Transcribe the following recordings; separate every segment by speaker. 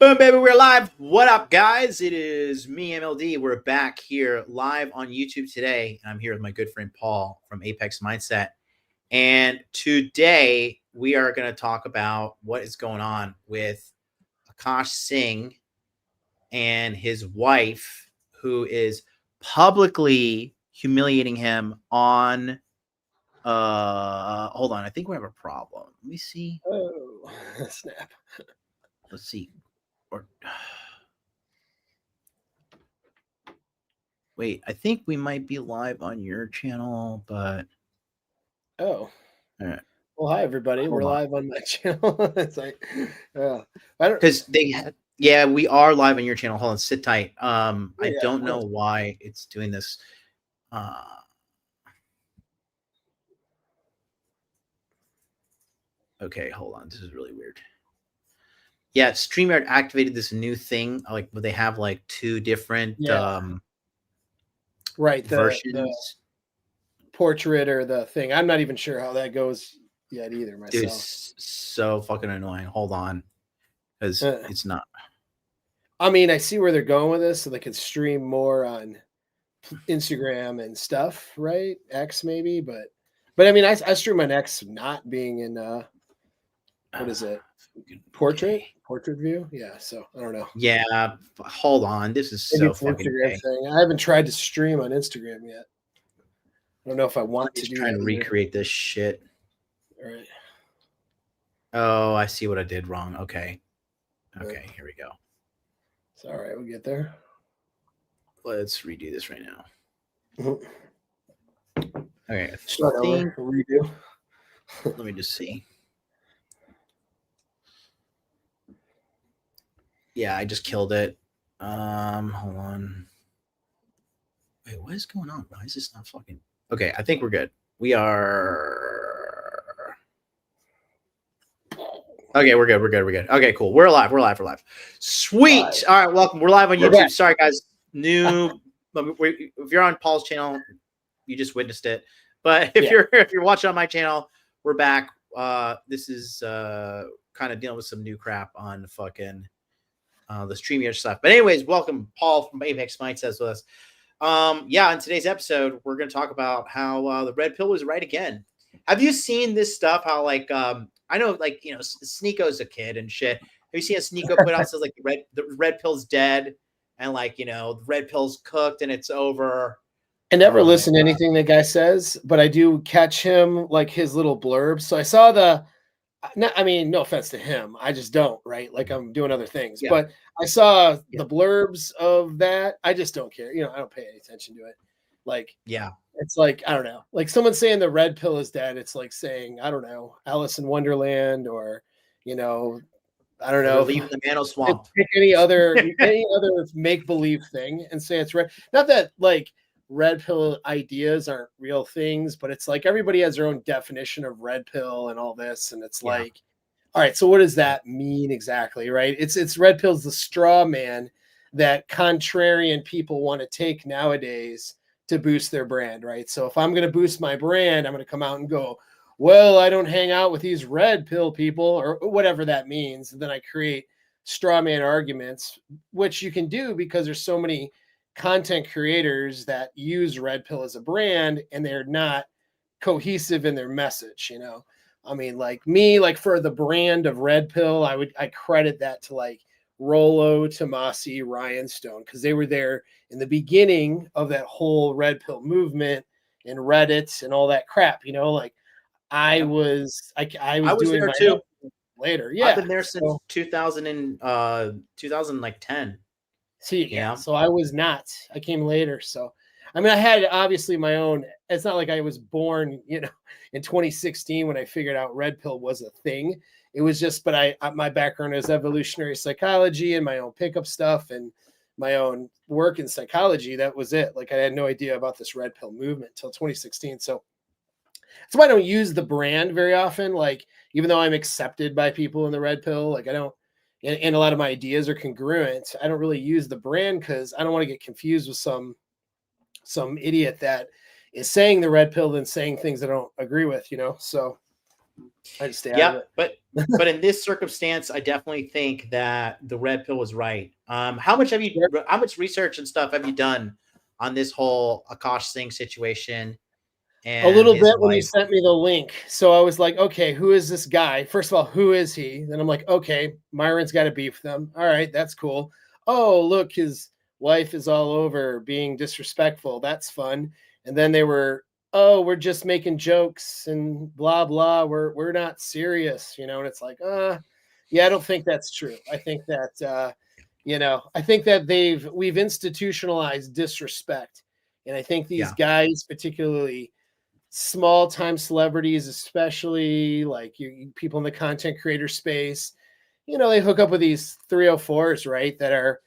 Speaker 1: Boom, baby, we're live. What up, guys? It is me, MLD. We're back here live on YouTube today. I'm here with my good friend Paul from Apex Mindset. And today we are going to talk about what is going on with Akaash Singh and his wife, who is publicly humiliating him on hold on, I think we have a problem. Let me see.
Speaker 2: Oh, snap.
Speaker 1: Let's see. Or wait, I think we might be live on your channel, but
Speaker 2: Oh.
Speaker 1: all right.
Speaker 2: Well, hi everybody. We're live on my channel. It's like, I don't
Speaker 1: because yeah, we are live on your channel. Hold on, sit tight. I
Speaker 2: yeah,
Speaker 1: don't know why it's doing this. Okay, hold on. This is really weird. Yeah, StreamYard activated this new thing, like where they have like two different
Speaker 2: right
Speaker 1: versions.
Speaker 2: The portrait or the thing. I'm not even sure how that goes yet either myself.
Speaker 1: Dude, it's so fucking annoying. Hold on, because it's not.
Speaker 2: I mean, I see where they're going with this, so they can stream more on Instagram and stuff, right? X maybe, but I mean, I stream on X not being in what is it? Portrait view? Yeah, so I don't know.
Speaker 1: Yeah, hold on. This is so fucking
Speaker 2: Instagram thing. I haven't tried to stream on Instagram yet. I don't know if I want to do
Speaker 1: try and recreate this shit.
Speaker 2: All right.
Speaker 1: Oh, I see what I did wrong. Okay. Okay, here we go.
Speaker 2: It's all right. We'll get there.
Speaker 1: Let's redo this right now. Okay.
Speaker 2: Start over. Redo.
Speaker 1: Let me just see. Yeah, I just killed it. Hold on. Wait, what is going on? Why is this not fucking... Okay, I think we're good. We are... Okay, we're good. Okay, cool. We're live. Sweet. All right, welcome. We're live on YouTube. Sorry, guys. New... If you're on Paul's channel, you just witnessed it. But if you're watching on my channel, we're back. This is kind of dealing with some new crap on fucking... the StreamYard stuff. But anyways, welcome Paul from Apex Mindset with us. Yeah, in today's episode, we're going to talk about how the red pill was right again. Have you seen this stuff? How like I know, like, you know, Sneeko's a kid and shit. Have you seen a Sneeko put out says like the red pill's dead and like, you know, the red pill's cooked and it's over?
Speaker 2: I never listen to anything that guy says, but I do catch him like his little blurbs. So I saw the I mean, no offense to him. I just don't, right? Like I'm doing other things. Yeah. But I saw the blurbs of that. I just don't care. You know, I don't pay any attention to it. Like, yeah, it's like, I don't know. Like someone saying the red pill is dead. It's like saying, I don't know, Alice in Wonderland or, you know, I don't know.
Speaker 1: Leave the Mano Swamp.
Speaker 2: Pick any other make-believe thing and say it's red. Not that like red pill ideas aren't real things, but it's like everybody has their own definition of red pill and all this, and it's like, all right, so what does that mean exactly, right? It's red pill's the straw man that contrarian people want to take nowadays to boost their brand, right? So if I'm going to boost my brand, I'm going to come out and go, well, I don't hang out with these red pill people or whatever that means, and then I create straw man arguments, which you can do because there's so many content creators that use red pill as a brand and they're not cohesive in their message. You know, I mean, like me, like for the brand of red pill, I credit that to like Rollo, Tomasi, Ryan Stone, because they were there in the beginning of that whole red pill movement and Reddit and all that crap. You know, like I was doing
Speaker 1: there too
Speaker 2: later. Yeah,
Speaker 1: I've been there since 2010.
Speaker 2: See, yeah. So I was not. I came later. So, I mean, I had obviously my own. It's not like I was born, you know, in 2016 when I figured out red pill was a thing. It was just, but my background is evolutionary psychology and my own pickup stuff and my own work in psychology. That was it. Like I had no idea about this red pill movement until 2016. So that's why I don't use the brand very often. Like, even though I'm accepted by people in the red pill, like I don't. And a lot of my ideas are congruent. I don't really use the brand because I don't want to get confused with some idiot that is saying the red pill and saying things I don't agree with, you know? So I just stay out of
Speaker 1: Yeah,
Speaker 2: it.
Speaker 1: but in this circumstance, I definitely think that the red pill was right. How much research and stuff have you done on this whole Akaash Singh situation
Speaker 2: A
Speaker 1: and
Speaker 2: little
Speaker 1: his
Speaker 2: bit when you
Speaker 1: wife?
Speaker 2: sent me the link. So I was like, okay, who is this guy? First of all, who is he? Then I'm like, okay, Myron's got to beef them. All right, that's cool. Oh, look, his wife is all over being disrespectful. That's fun. And then they were, oh, we're just making jokes and blah blah. We're not serious, you know. And it's like, yeah, I don't think that's true. I think that I think that we've institutionalized disrespect. And I think these
Speaker 1: Yeah,
Speaker 2: guys, particularly small time celebrities, especially like people in the content creator space, they hook up with these 304s, right? That are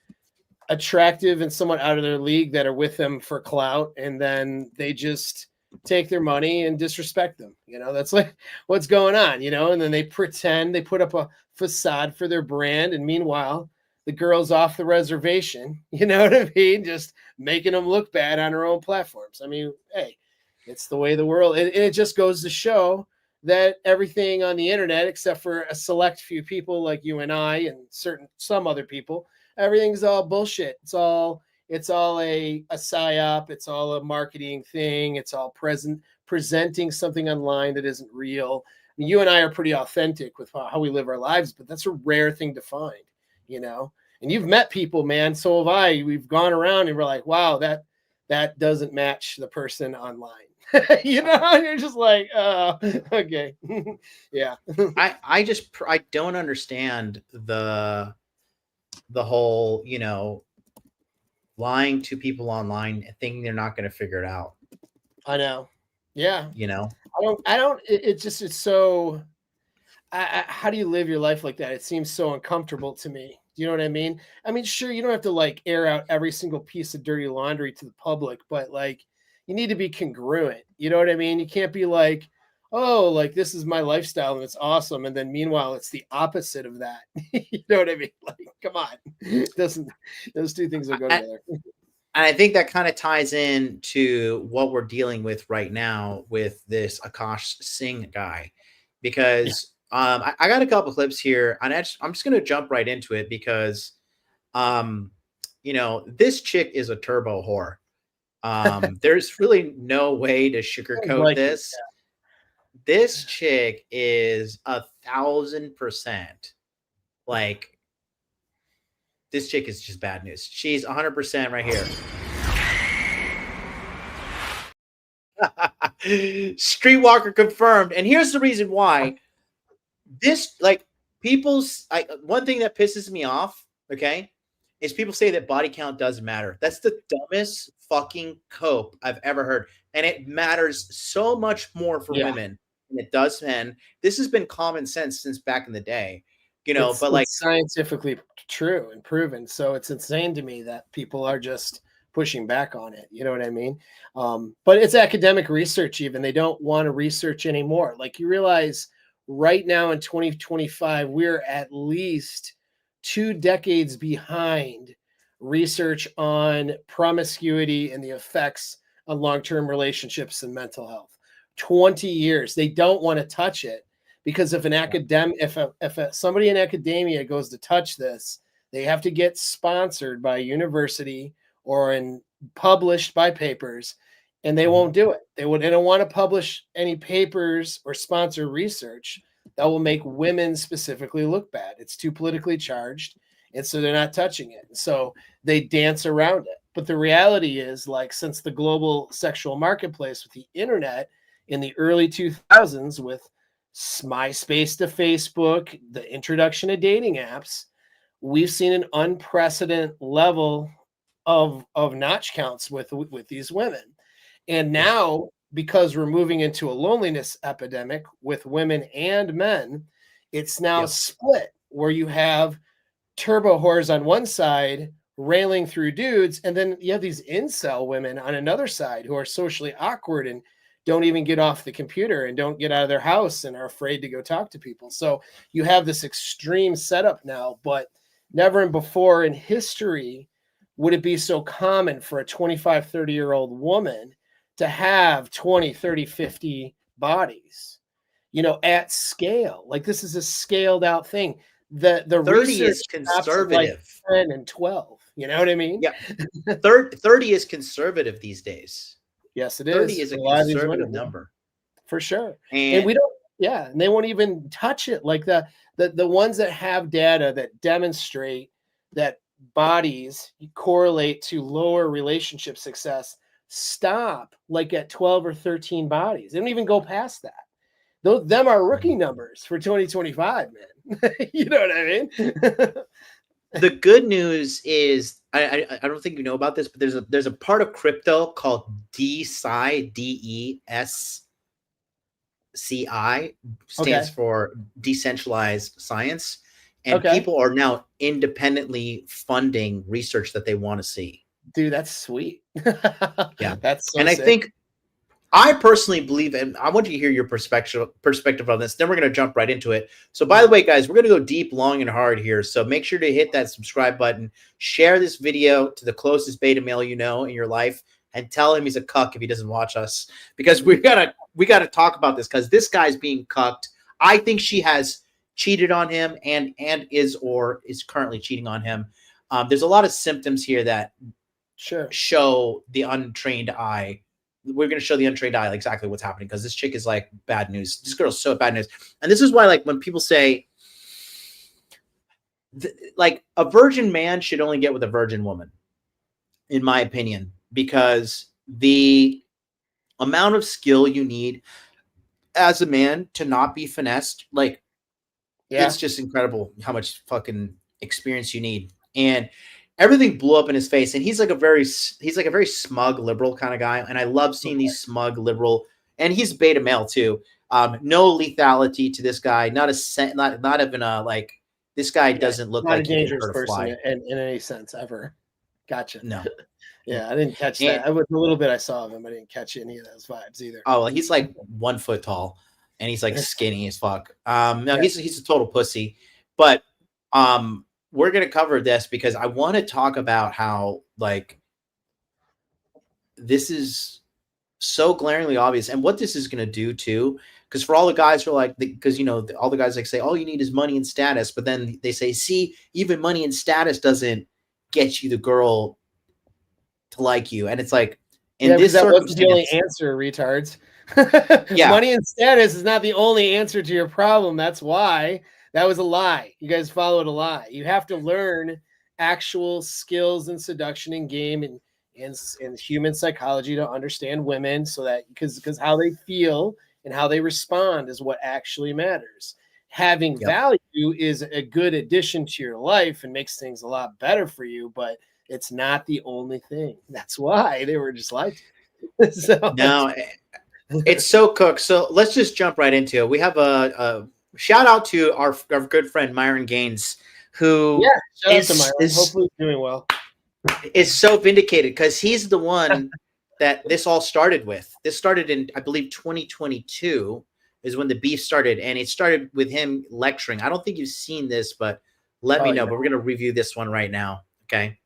Speaker 2: attractive and somewhat out of their league, that are with them for clout. And then they just take their money and disrespect them. That's like what's going on, and then they pretend they put up a facade for their brand. And meanwhile, the girl's off the reservation, you know what I mean? Just making them look bad on her own platforms. I mean, hey, it's the way the world, and it just goes to show that everything on the internet, except for a select few people like you and I and some other people, everything's all bullshit. It's all a psyop. It's all a marketing thing. It's all presenting something online that isn't real. I mean, you and I are pretty authentic with how we live our lives, but that's a rare thing to find, you know. And you've met people, man. So have I. We've gone around and we're like, wow, that doesn't match the person online. And you're just like, oh, okay, yeah.
Speaker 1: I don't understand the whole lying to people online and thinking they're not going to figure it out.
Speaker 2: I know. Yeah.
Speaker 1: You know,
Speaker 2: I don't. It's so. How do you live your life like that? It seems so uncomfortable to me. Do you know what I mean? I mean, sure, you don't have to like air out every single piece of dirty laundry to the public, but like, you need to be congruent. You know what I mean? You can't be like, oh, like this is my lifestyle and it's awesome, and then meanwhile it's the opposite of that. You know what I mean? Like, come on, doesn't those two things don't go
Speaker 1: and
Speaker 2: together?
Speaker 1: I think that kind of ties in to what we're dealing with right now with this Akaash Singh guy,
Speaker 2: Yeah.
Speaker 1: because I got a couple clips here, and I'm just going to jump right into it because um, this chick is a turbo whore. There's really no way to
Speaker 2: Sounds
Speaker 1: sugarcoat
Speaker 2: like it.
Speaker 1: this. This chick is 1,000% like this chick is just bad news. She's 100% right here. Streetwalker confirmed. And here's the reason why. This one thing that pisses me off, okay, is people say that body count doesn't matter. That's the dumbest fucking cope I've ever heard. And it matters so much more for
Speaker 2: Yeah.
Speaker 1: women than it does men. This has been common sense since back in the day,
Speaker 2: It's
Speaker 1: but like,
Speaker 2: it's scientifically true and proven. So it's insane to me that people are just pushing back on it. You know what I mean? But it's academic research. Even they don't want to research anymore. Like, you realize right now in 2025, we're at least 2 decades behind research on promiscuity and the effects on long-term relationships and mental health. 20 years. They don't want to touch it because if somebody in academia goes to touch this, they have to get sponsored by a university or published by papers, and they won't do it. They don't want to publish any papers or sponsor research that will make women specifically look bad. It's too politically charged, and so they're not touching it. So they dance around it. But the reality is, like, since the global sexual marketplace with the internet in the early 2000s, with MySpace to Facebook, the introduction of dating apps, we've seen an unprecedented level of notch counts with these women. And now, because we're moving into a loneliness epidemic with women and men, it's now
Speaker 1: yep.
Speaker 2: split, where you have turbo whores on one side railing through dudes, and then you have these incel women on another side who are socially awkward and don't even get off the computer and don't get out of their house and are afraid to go talk to people. So you have this extreme setup now, but never before in history would it be so common for a 25, 30-year-old woman to have 20, 30, 50 bodies. at scale. Like this is a scaled out thing. The
Speaker 1: 30
Speaker 2: research
Speaker 1: is
Speaker 2: stops at like
Speaker 1: conservative.
Speaker 2: 10 and 12. You know what I mean?
Speaker 1: Yeah. 30 is conservative these days.
Speaker 2: Yes, it is.
Speaker 1: 30 is a conservative number.
Speaker 2: For sure. And
Speaker 1: And
Speaker 2: we don't, and they won't even touch it. Like the ones that have data that demonstrate that bodies correlate to lower relationship success stop like at 12 or 13 bodies. They don't even go past that. Them are rookie numbers for 2025, man. You know what I mean?
Speaker 1: the good news is I don't think you know about this, but there's a part of crypto called DeSci, DESCI, stands for decentralized science, and people are now independently funding research that they want to see.
Speaker 2: Dude, that's sweet.
Speaker 1: Yeah,
Speaker 2: that's so
Speaker 1: and
Speaker 2: sick.
Speaker 1: I think I personally believe, and I want you to hear your perspective on this. Then we're going to jump right into it. So, by the way, guys, we're going to go deep, long, and hard here. So make sure to hit that subscribe button, share this video to the closest beta male you know in your life, and tell him he's a cuck if he doesn't watch us, because we gotta talk about this, because this guy's being cucked. I think she has cheated on him and is currently cheating on him. There's a lot of symptoms here that show the untrained eye. We're going to show the untrained eye exactly what's happening, because this chick is like bad news. This girl's so bad news. And this is why, like, when people say, like, a virgin man should only get with a virgin woman, in my opinion, because the amount of skill you need as a man to not be finessed, like, it's just incredible how much fucking experience you need. And everything blew up in his face, and he's like a very smug liberal kind of guy, and I love seeing these smug liberal, and he's beta male too. No lethality to this guy, not even a, like, this guy doesn't look like
Speaker 2: a dangerous person in any sense ever. Gotcha.
Speaker 1: No.
Speaker 2: Yeah, I didn't catch that. I was a little bit I saw of him. I didn't catch any of those vibes either.
Speaker 1: Oh, well, he's like 1 foot tall, and he's like skinny as fuck. No, he's a total pussy, but we're going to cover this because I want to talk about how, like, this is so glaringly obvious, and what this is going to do too. Because for all the guys who are like, because all the guys like say, all you need is money and status, but then they say, see, even money and status doesn't get you the girl to like you, and it's like, in this circumstance,
Speaker 2: the only answer, retards. Money and status is not the only answer to your problem. That's why. That was a lie. You guys followed a lie. You have to learn actual skills in seduction and game and human psychology to understand women, so that because how they feel and how they respond is what actually matters. Having value is a good addition to your life and makes things a lot better for you, but it's not the only thing. That's why they were just like,
Speaker 1: no, it's so cooked. So let's just jump right into it. We have a shout out to our good friend Myron Gaines, who
Speaker 2: shout out to Myron. Hopefully he's doing well.
Speaker 1: Is so vindicated, because he's the one that this all started with. This started in, I believe, 2022 is when the beef started, and it started with him lecturing. I don't think you've seen this, but let me know. But we're going to review this one right now. Okay.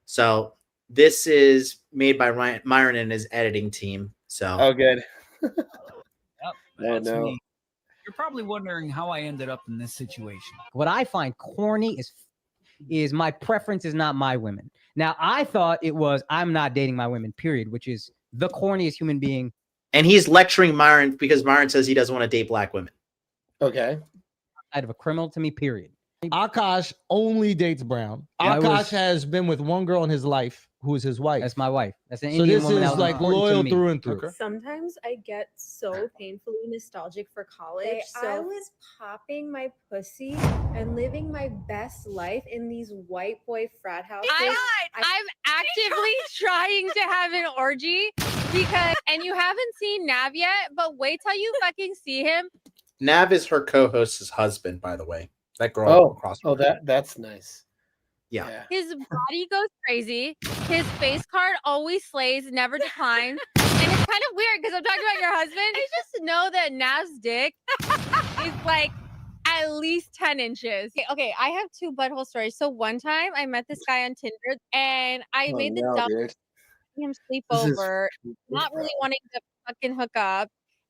Speaker 1: So this is made by Myron and his editing team. So
Speaker 2: good.
Speaker 3: That's me. You're probably wondering how I ended up in this situation.
Speaker 4: What I find corny is my preference is not my women. Now, I thought it was I'm not dating my women, period, which is the corniest human being.
Speaker 1: And he's lecturing Myron because Myron says he doesn't want to date black women.
Speaker 2: Okay.
Speaker 4: Out of a criminal to me, period.
Speaker 5: Akaash only dates brown. Akaash has been with one girl in his life who is his wife.
Speaker 4: That's my wife. That's an
Speaker 5: Indian woman. So this is like loyal through and through.
Speaker 6: Sometimes I get so painfully nostalgic for college. So I was popping my pussy and living my best life in these white boy frat houses.
Speaker 7: I'm actively trying to have an orgy and you haven't seen Nav yet, but wait till you fucking see him.
Speaker 1: Nav is her co-host's husband, by the way. That girl across.
Speaker 2: Oh, that's nice.
Speaker 1: Yeah.
Speaker 7: His body goes crazy. His face card always slays, never declines. And it's kind of weird because I'm talking about your husband. I just know that Nav's dick is like at least 10 inches. Okay, I have 2 butthole stories. So one time I met this guy on Tinder and I made the dumb him sleep over, not really wanting to fucking hook up.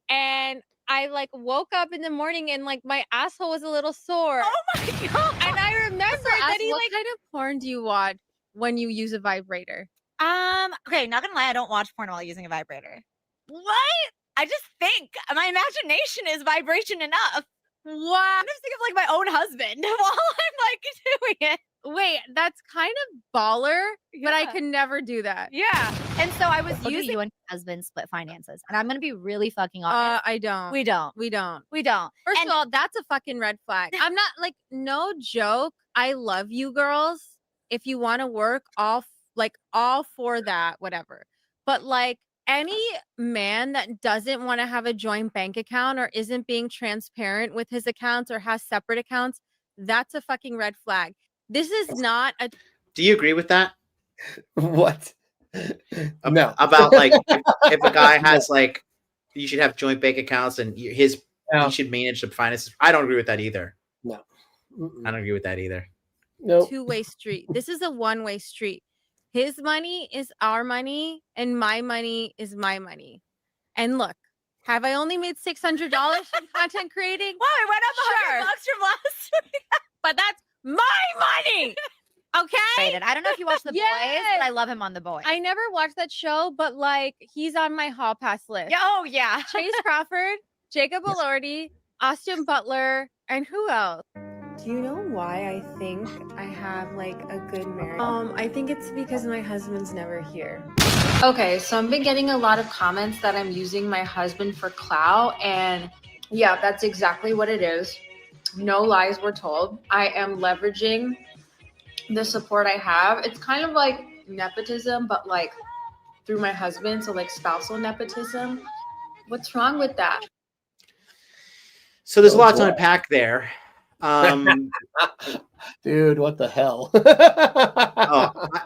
Speaker 7: And I like woke up in the morning and like my asshole was a little sore.
Speaker 8: Oh my god!
Speaker 7: And I remember that he
Speaker 8: what
Speaker 7: like, kind of porn do you watch when you use a vibrator?
Speaker 8: Okay, not gonna lie, I don't watch porn while using a vibrator. What? I just think my imagination is vibration enough.
Speaker 7: What?
Speaker 8: I'm just thinking of like my own husband while I'm like doing it.
Speaker 7: Wait, that's kind of baller, but I
Speaker 8: Yeah.
Speaker 7: could never do that.
Speaker 8: Yeah. And so I was
Speaker 9: How do
Speaker 8: using
Speaker 9: you and your husband split finances? And I'm gonna be really fucking honest.
Speaker 7: I don't.
Speaker 8: we don't.
Speaker 7: We don't.
Speaker 8: We don't.
Speaker 7: First
Speaker 8: And-
Speaker 7: of all, that's a fucking red flag. I'm not like, no joke. I love you girls. If you want to work, all for that, whatever. But like any man that doesn't want to have a joint bank account or isn't being transparent with his accounts or has separate accounts, that's a fucking red flag. This is not a.
Speaker 1: Do you agree with that?
Speaker 2: What? No.
Speaker 1: About like if a guy has like, you should have joint bank accounts and he should manage the finances. I don't agree with that either.
Speaker 2: No.
Speaker 1: I don't agree with that either.
Speaker 2: Nope.
Speaker 7: Two-way street. This is a one-way street. His money is our money and my money is my money. And look, have I only made $600 from content creating?
Speaker 8: Wow, I went up $100 from last week.
Speaker 7: But that's my money. Okay?
Speaker 9: Rated. I don't know if you watch The Boys,
Speaker 7: Yes.
Speaker 9: but I love him on The Boys.
Speaker 7: I never watched that show, but like he's on my hall pass list.
Speaker 8: Yeah, oh yeah.
Speaker 7: Chase Crawford, Jacob Elordi, Austin Butler, and who else?
Speaker 6: Do you know why I think I have like a good marriage? I think it's because my husband's never here.
Speaker 10: Okay, so I've been getting a lot of comments that I'm using my husband for clout, and yeah, that's exactly what it is. No lies were told. I am leveraging the support I have. It's kind of like nepotism, but like through my husband, so like spousal nepotism. What's wrong with that?
Speaker 1: So there's a lot to unpack there.
Speaker 2: Dude, what the hell?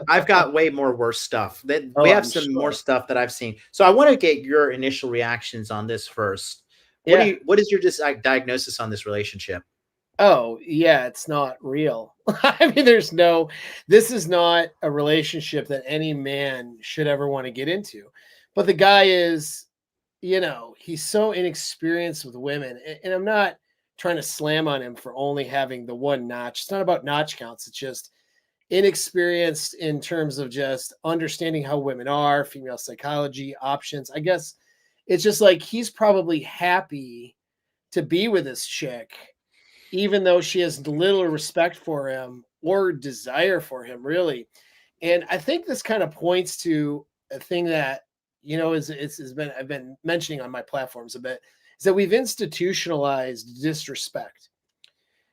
Speaker 1: I've got way more worse stuff. We have
Speaker 2: I'm
Speaker 1: some more stuff that I've seen. So I want to get your initial reactions on this first.
Speaker 2: Yeah.
Speaker 1: What is your diagnosis on this relationship?
Speaker 2: Oh, yeah, it's not real. I mean, this is not a relationship that any man should ever want to get into. But the guy is, he's so inexperienced with women. And I'm not trying to slam on him for only having the one notch. It's not about notch counts. It's just inexperienced in terms of just understanding how women are, female psychology, options. I guess it's just like he's probably happy to be with this chick, even though she has little respect for him or desire for him, really. And I think this kind of points to a thing that, I've been mentioning on my platforms a bit, is that we've institutionalized disrespect.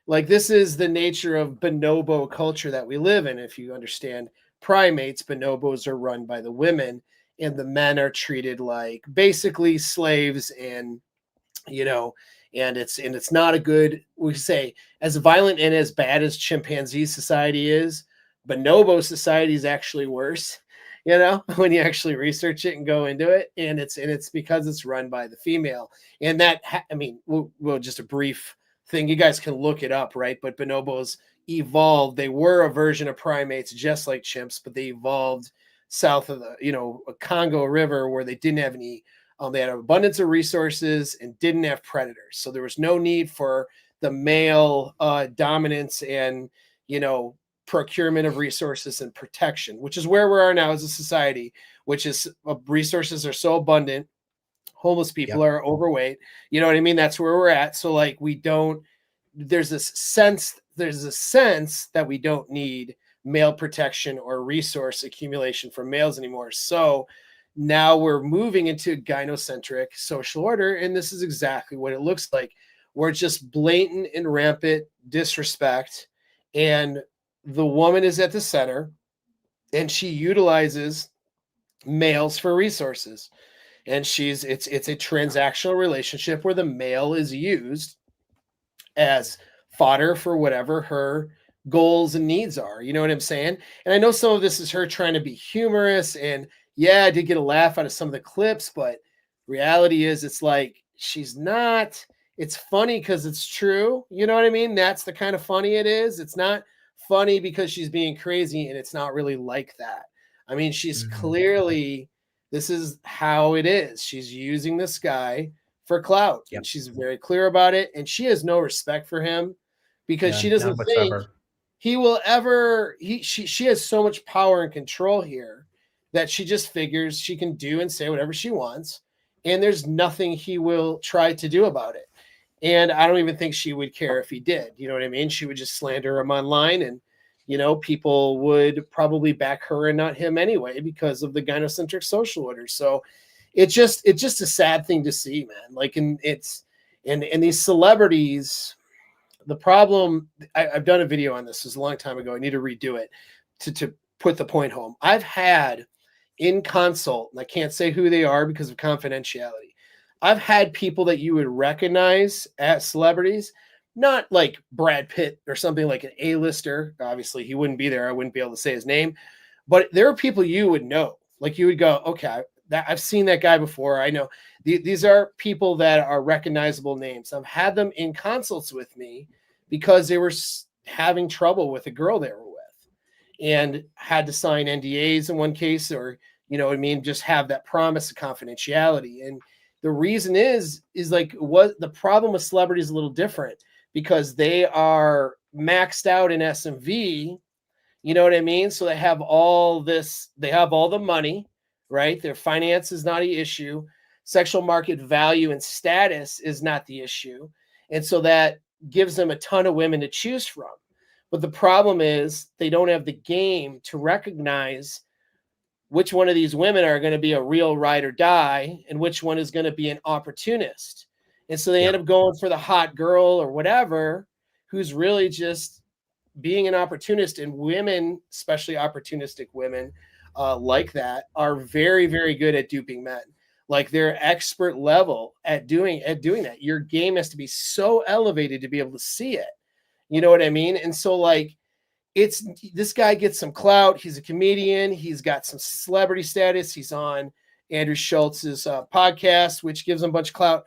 Speaker 2: Like, this is the nature of bonobo culture that we live in. If you understand primates, bonobos are run by the women, and the men are treated like basically slaves, and and it's not a good, we say, as violent and as bad as chimpanzee society is, bonobo society is actually worse, when you actually research it and go into it. And it's because it's run by the female. And that, we'll just a brief thing. You guys can look it up, right? But bonobos evolved. They were a version of primates, just like chimps, but they evolved south of the, Congo River, where they didn't have any, they had an abundance of resources and didn't have predators. So there was no need for the male dominance and, procurement of resources and protection, which is where we are now as a society, which is resources are so abundant. Homeless people are overweight. You know what I mean? That's where we're at. So like, there's a sense that we don't need male protection or resource accumulation from males anymore. So now we're moving into gynocentric social order, and this is exactly what it looks like. We're just blatant and rampant disrespect, and the woman is at the center, and she utilizes males for resources. And it's a transactional relationship where the male is used as fodder for whatever her goals and needs are. You know what I'm saying? And I know some of this is her trying to be humorous, and yeah, I did get a laugh out of some of the clips, but reality is it's like she's not. It's funny because it's true. You know what I mean? That's the kind of funny it is. It's not funny because she's being crazy, and it's not really like that. I mean, she's clearly, this is how it is. She's using this guy for clout.
Speaker 1: Yep.
Speaker 2: And she's very clear about it. And she has no respect for him because she doesn't think he will ever, she has so much power and control here that she just figures she can do and say whatever she wants. And there's nothing he will try to do about it. And I don't even think she would care if he did. You know what I mean? She would just slander him online, and, you know, people would probably back her and not him anyway because of the gynocentric social order. So it's just a sad thing to see, man. Like, and these celebrities, the problem, I've done a video on this. It was a long time ago. I need to redo it to put the point home. I've had in consult, and I can't say who they are because of confidentiality. I've had people that you would recognize as celebrities, not like Brad Pitt or something like an A-lister. Obviously, he wouldn't be there. I wouldn't be able to say his name. But there are people you would know. Like, you would go, okay, I've seen that guy before. I know. These are people that are recognizable names. I've had them in consults with me because they were having trouble with a girl they were with and had to sign NDAs in one case, or, you know what I mean, just have that promise of confidentiality. And the reason is like, what the problem with celebrities is a little different because they are maxed out in SMV, you know what I mean? So they have all this, they have all the money, right? Their finance is not an issue. Sexual market value and status is not the issue. And so that gives them a ton of women to choose from. But the problem is they don't have the game to recognize which one of these women are going to be a real ride or die and which one is going to be an opportunist. And so they end up going for the hot girl or whatever, who's really just being an opportunist. And women, especially opportunistic women like that, are very, very good at duping men. Like, they're expert level at doing that. Your game has to be so elevated to be able to see it. You know what I mean? And so, like, this guy gets some clout. He's a comedian. He's got some celebrity status. He's on Andrew Schultz's podcast, which gives him a bunch of clout.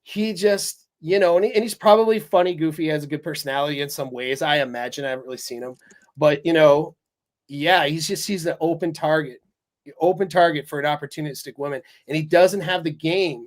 Speaker 2: He just, you know, and he's probably funny, goofy, has a good personality in some ways. I imagine. I haven't really seen him, but, you know, yeah, he's an open target for an opportunistic woman, and he doesn't have the game.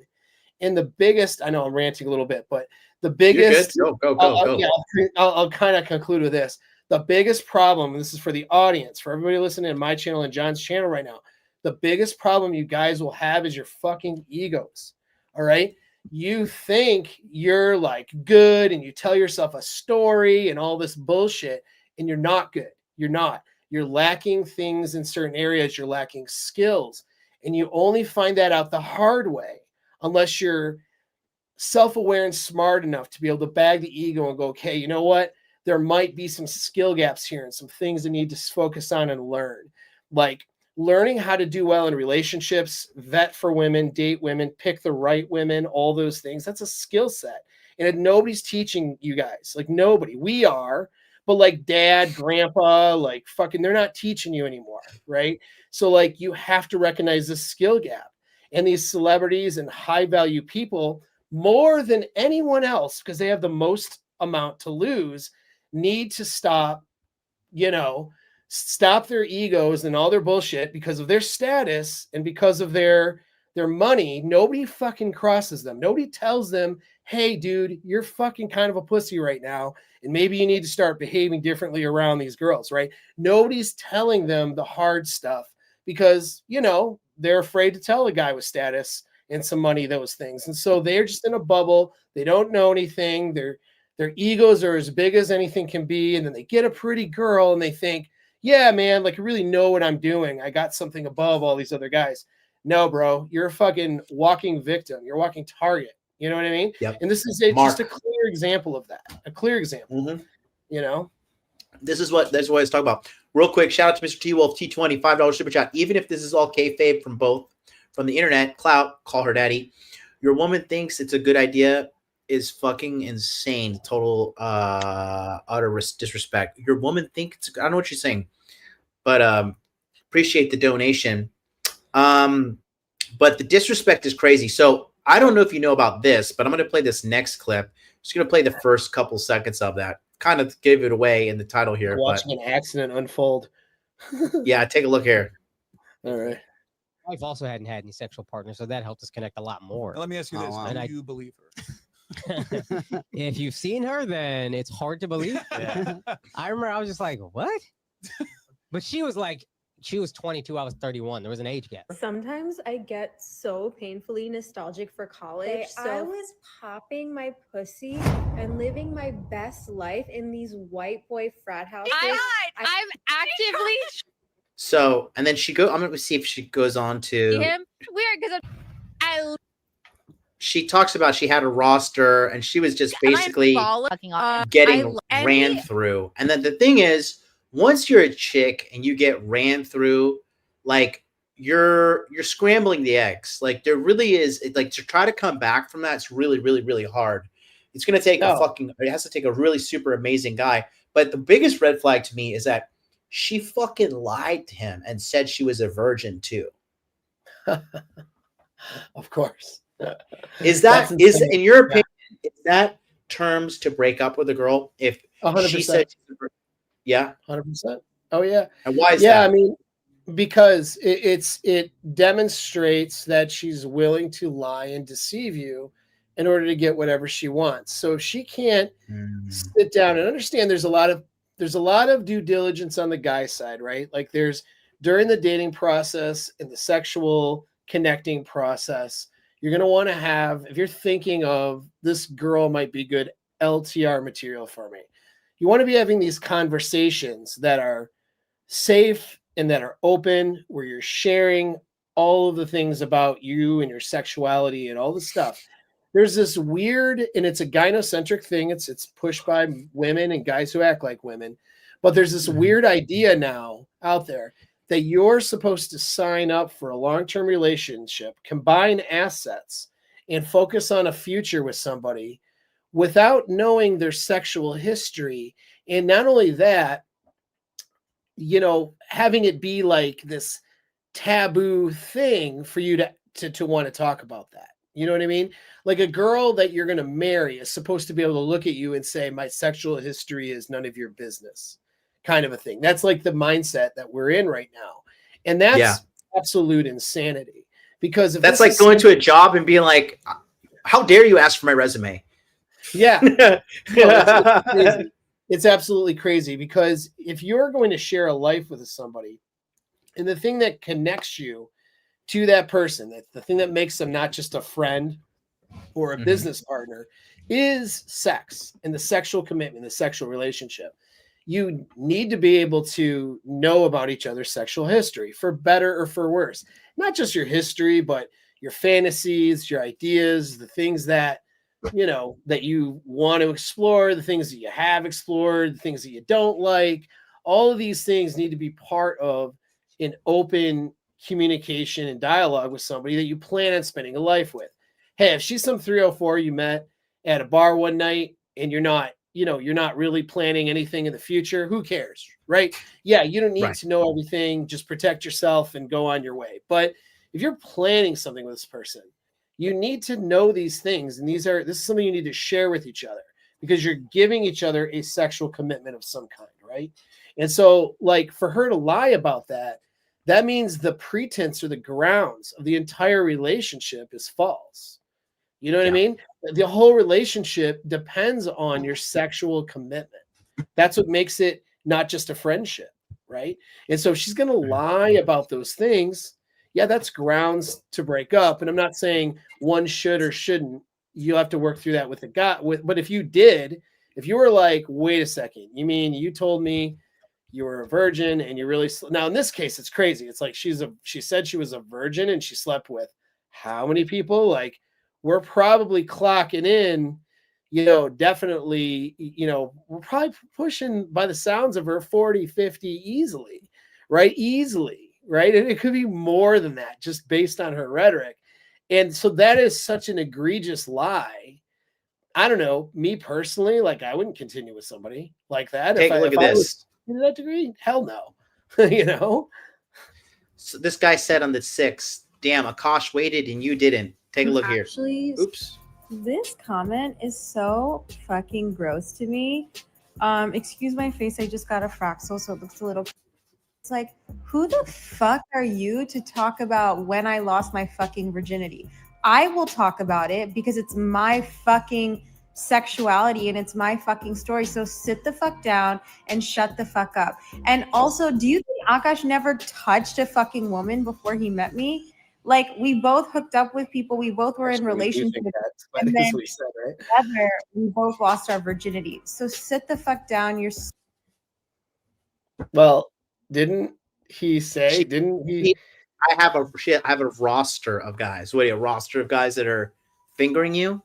Speaker 2: And the biggest, I know I'm ranting a little bit, but the biggest,
Speaker 1: go.
Speaker 2: Yeah, I'll kind of conclude with this. The biggest problem, and this is for the audience, for everybody listening to my channel and John's channel right now, the biggest problem you guys will have is your fucking egos. All right. You think you're like good and you tell yourself a story and all this bullshit, and you're not good. You're not. You're lacking things in certain areas. You're lacking skills. And you only find that out the hard way unless you're self-aware and smart enough to be able to bag the ego and go, okay, you know what? There might be some skill gaps here and some things that need to focus on and learn. Like learning how to do well in relationships, vet for women, date women, pick the right women, all those things. That's a skill set. And nobody's teaching you guys. Like, nobody. We are. But like dad, grandpa, like fucking, they're not teaching you anymore, right? So like you have to recognize this skill gap. And these celebrities and high value people, more than anyone else, because they have the most amount to lose, need to stop, stop their egos and all their bullshit because of their status and because of their money. Nobody fucking crosses them. Nobody tells them, hey, dude, you're fucking kind of a pussy right now, and maybe you need to start behaving differently around these girls, right? Nobody's telling them the hard stuff because, they're afraid to tell a guy with status and some money those things. And so they're just in a bubble. They don't know anything. Their egos are as big as anything can be. And then they get a pretty girl and they think, yeah, man, like I really know what I'm doing. I got something above all these other guys. No, bro, you're a fucking walking victim. You're a walking target. You know what I mean?
Speaker 1: Yep.
Speaker 2: And this is just a clear example of that. A clear example. Mm-hmm.
Speaker 1: That's what I was talking about. Real quick, shout out to Mr. T Wolf T20, $5 super chat. Even if this is all kayfabe from the internet, clout, call her daddy. Your woman thinks it's a good idea is fucking insane. Total utter disrespect. Your woman thinks I don't know what she's saying, but appreciate the donation. But the disrespect is crazy. So I don't know if you know about this, but I'm going to play this next clip. I'm just going to play the first couple seconds of that. Kind of give it away in the title here.
Speaker 2: Watching an accident unfold.
Speaker 1: Yeah, take a look here.
Speaker 2: All right.
Speaker 11: wife also hadn't had any sexual partners, so that helped us connect a lot more.
Speaker 12: Now, let me ask you this: do you believe her?
Speaker 11: If you've seen her, then it's hard to believe.
Speaker 1: Yeah.
Speaker 11: I remember I was just like, what? But she was 22, I was 31. There was an age gap.
Speaker 6: Sometimes I get so painfully nostalgic for college. So I was popping my pussy and living my best life in these white boy frat houses.
Speaker 7: I'm actively
Speaker 1: So, and then I'm going to see if she goes on to
Speaker 7: him. Weird because
Speaker 1: she talks about she had a roster and she was just basically getting ran through. And then the thing is, once you're a chick and you get ran through, like you're scrambling the eggs. Like there really is, like to try to come back from that, it's really, really, really hard. It's going to take it has to take a really super amazing guy. But the biggest red flag to me is that she fucking lied to him and said she was a virgin too.
Speaker 2: Of course.
Speaker 1: Is in your opinion, is that terms to break up with a girl if
Speaker 2: 100%.
Speaker 1: She said, yeah,
Speaker 2: 100%. Oh yeah.
Speaker 1: And why is that?
Speaker 2: I mean, because it demonstrates that she's willing to lie and deceive you in order to get whatever she wants. So if she can't sit down and understand, there's a lot of due diligence on the guy side, right? Like there's during the dating process and the sexual connecting process, you're going to want to have, if you're thinking of this girl might be good LTR material for me, you want to be having these conversations that are safe and that are open, where you're sharing all of the things about you and your sexuality and all the stuff. There's this weird, and it's a gynocentric thing. It's pushed by women and guys who act like women. But there's this weird idea now out there that you're supposed to sign up for a long-term relationship, combine assets, and focus on a future with somebody without knowing their sexual history. And not only that, having it be like this taboo thing for you to want to talk about that. You know what I mean? Like a girl that you're going to marry is supposed to be able to look at you and say, my sexual history is none of your business, kind of a thing. That's like the mindset that we're in right now. And that's absolute insanity, because if
Speaker 1: that's like going to a job and being like, how dare you ask for my resume?
Speaker 2: Yeah. It's absolutely crazy, because if you're going to share a life with somebody, and the thing that connects you to that person, the thing that makes them not just a friend or a business partner, is sex and the sexual commitment, the sexual relationship. You need to be able to know about each other's sexual history, for better or for worse. Not just your history, but your fantasies, your ideas, the things that that you want to explore, the things that you have explored, the things that you don't like. All of these things need to be part of an open communication and dialogue with somebody that you plan on spending a life with. Hey, if she's some 304 you met at a bar one night and you're not really planning anything in the future, who cares, right? Yeah, you don't need to know everything. Just protect yourself and go on your way. But if you're planning something with this person, you need to know these things, and this is something you need to share with each other, because you're giving each other a sexual commitment of some kind, right? And so, like, for her to lie about that means the pretense or the grounds of the entire relationship is false. You know what I mean? The whole relationship depends on your sexual commitment. That's what makes it not just a friendship, right? And so if she's going to lie about those things, yeah, that's grounds to break up. And I'm not saying one should or shouldn't. You'll have to work through that with the guy. But if you were like, wait a second, you mean you told me you were a virgin and you really now in this case, it's crazy. It's like she said she was a virgin and she slept with how many people? Like, we're probably clocking in, definitely, we're probably pushing, by the sounds of her, 40, 50 easily, right? Right? And it could be more than that, just based on her rhetoric. And so that is such an egregious lie. I don't know, me personally, like, I wouldn't continue with somebody like that.
Speaker 1: Take a look at this.
Speaker 2: To that degree, hell no.
Speaker 1: So this guy said on the 6th, damn, Akaash waited and you didn't. Take a look here.
Speaker 13: Actually,
Speaker 1: oops.
Speaker 13: This comment is so fucking gross to me. Excuse my face. I just got a Fraxel, so it looks a little. It's like, who the fuck are you to talk about when I lost my fucking virginity? I will talk about it because it's my fucking sexuality and it's my fucking story. So sit the fuck down and shut the fuck up. And also, do you think Akaash never touched a fucking woman before he met me? Like, we both hooked up with people. We both were in relationships. And then
Speaker 2: what he said, right?
Speaker 13: together, we both lost our virginity. So sit the fuck down. You're
Speaker 2: Well, didn't he say? Didn't he?
Speaker 1: I have a roster of guys. What, a roster of guys that are fingering you?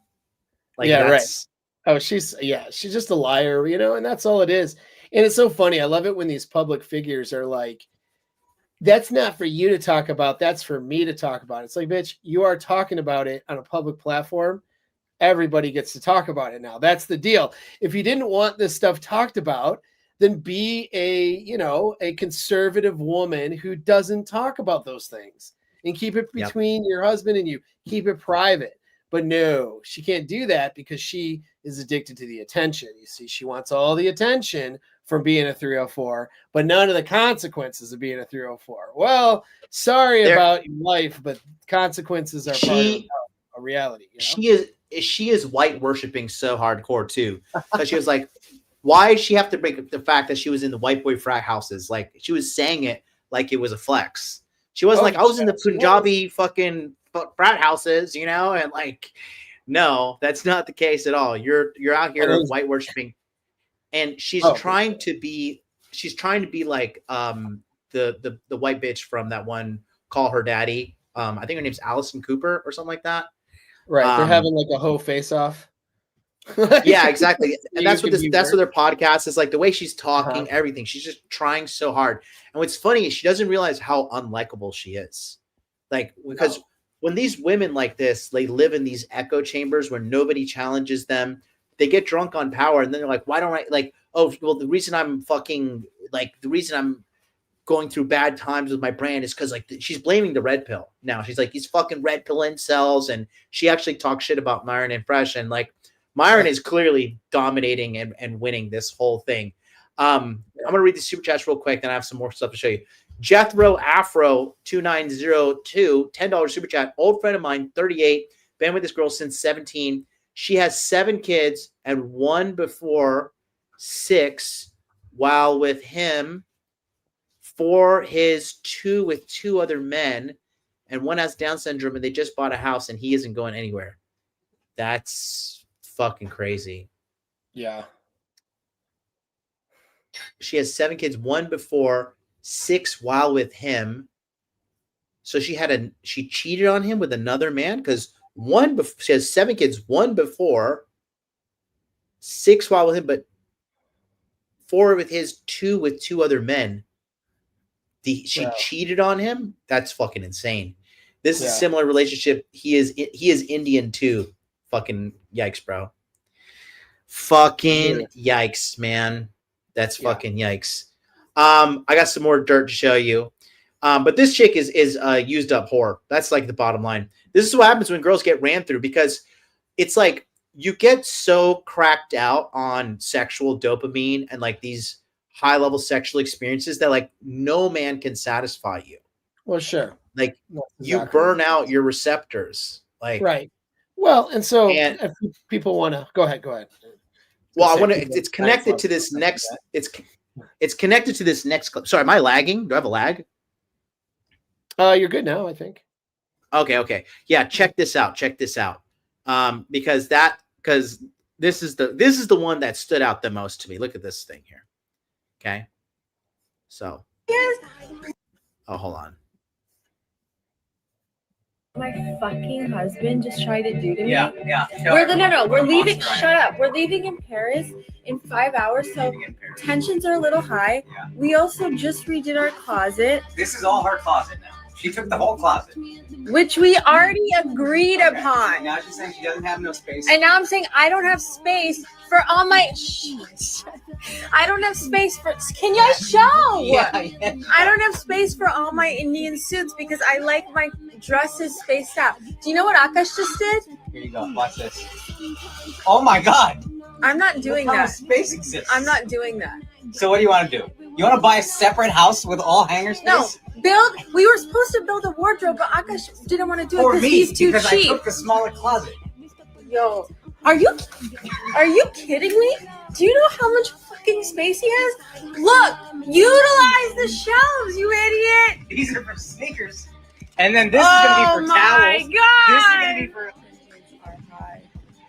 Speaker 1: Like,
Speaker 2: yeah, right. Oh, she's just a liar, you know, and that's all it is. And it's so funny. I love it when these public figures are like, that's not for you to talk about. That's for me to talk about. It's like, bitch, you are talking about it on a public platform. Everybody gets to talk about it now. That's the deal. If you didn't want this stuff talked about, then be a conservative woman who doesn't talk about those things and keep it between your husband and you. Keep it private. But no, she can't do that because she is addicted to the attention. You see, she wants all the attention from being a 304, but none of the consequences of being a 304. Well, sorry about your life, but consequences are part of a reality. You know?
Speaker 1: She is white worshiping so hardcore too, because she was like, why does she have to break up the fact that she was in the white boy frat houses? Like, she was saying it like it was a flex. She wasn't like, I was in the Punjabi fucking frat houses, you know, and like, no, that's not the case at all. You're out here white worshiping, and she's trying to be like the white bitch from that one Call Her Daddy. I think her name's Allison Cooper or something like that.
Speaker 2: Right, they're having like a hoe face off.
Speaker 1: Yeah, exactly. And that's what their podcast is like. The way she's talking, everything. She's just trying so hard. And what's funny is she doesn't realize how unlikable she is. Like, because when these women like this, they live in these echo chambers where nobody challenges them. They get drunk on power, and then they're like, why don't I like, oh, well, the reason I'm going through bad times with my brand is because like she's blaming the red pill. Now she's like, these fucking red pill incels, and she actually talks shit about Myron and Fresh, and like Myron is clearly dominating and winning this whole thing. I'm gonna read the super chats real quick, then I have some more stuff to show you. Jethro Afro 2902, $10 super chat. Old friend of mine, 38, been with this girl since 17. She has 7 kids and 1 before 6, while with him 4 his 2 with 2 other men, and 1 has Down syndrome, and they just bought a house and he isn't going anywhere. That's fucking crazy.
Speaker 2: Yeah.
Speaker 1: She has 7 kids, 1 before, 6 while with him. So she cheated on him with another man, because she has 7 kids, 1 before, 6 while with him, but 4 with his 2 with 2 other men. She cheated on him. That's fucking insane. This is a similar relationship. He is Indian too. Fucking yikes, bro. Fucking yikes, man. That's fucking yikes. I got some more dirt to show you. But this chick is used up whore. That's like the bottom line. This is what happens when girls get ran through, because it's like you get so cracked out on sexual dopamine and like these high level sexual experiences that like no man can satisfy you.
Speaker 2: Well, sure.
Speaker 1: Like you burn out your receptors. Like,
Speaker 2: right. Well, and so if people want to go ahead.
Speaker 1: Well, I want to. It's connected to this next. It's connected to this next clip. Sorry, am I lagging? Do I have a lag?
Speaker 2: You're good now, I think.
Speaker 1: Okay. Yeah, check this out. Because this is the one that stood out the most to me. Look at this thing here. Okay. So. Oh, hold on.
Speaker 6: My fucking husband just tried to do to me.
Speaker 14: Yeah.
Speaker 6: We're leaving. Shut up. We're leaving in Paris in 5 hours, so tensions are a little high.
Speaker 14: Yeah.
Speaker 6: We also just redid our closet.
Speaker 14: This is all her closet now. She took the whole closet.
Speaker 6: Which we already agreed upon.
Speaker 14: Now she's saying she doesn't have no space.
Speaker 6: And now I'm saying I don't have space for all my. I don't have space for. Can you show?
Speaker 14: Yeah.
Speaker 6: I don't have space for all my Indian suits because I like my dresses spaced out. Do you know what Akaash just did?
Speaker 14: Here you go. Watch this. Oh my God.
Speaker 6: I'm not doing
Speaker 14: Look how
Speaker 6: that.
Speaker 14: Space exists.
Speaker 6: I'm not doing that.
Speaker 14: So what do you want to do? You want to buy a separate house with all hanger space?
Speaker 15: No, we were supposed to build a wardrobe, but Akaash didn't want to do it because he's too cheap.
Speaker 14: I took the smaller closet.
Speaker 15: Yo, are you kidding me? Do you know how much fucking space he has? Look, utilize the shelves, you idiot.
Speaker 14: These are for sneakers. And then this is going to be for towels.
Speaker 15: Oh my God.
Speaker 14: This is going to be for...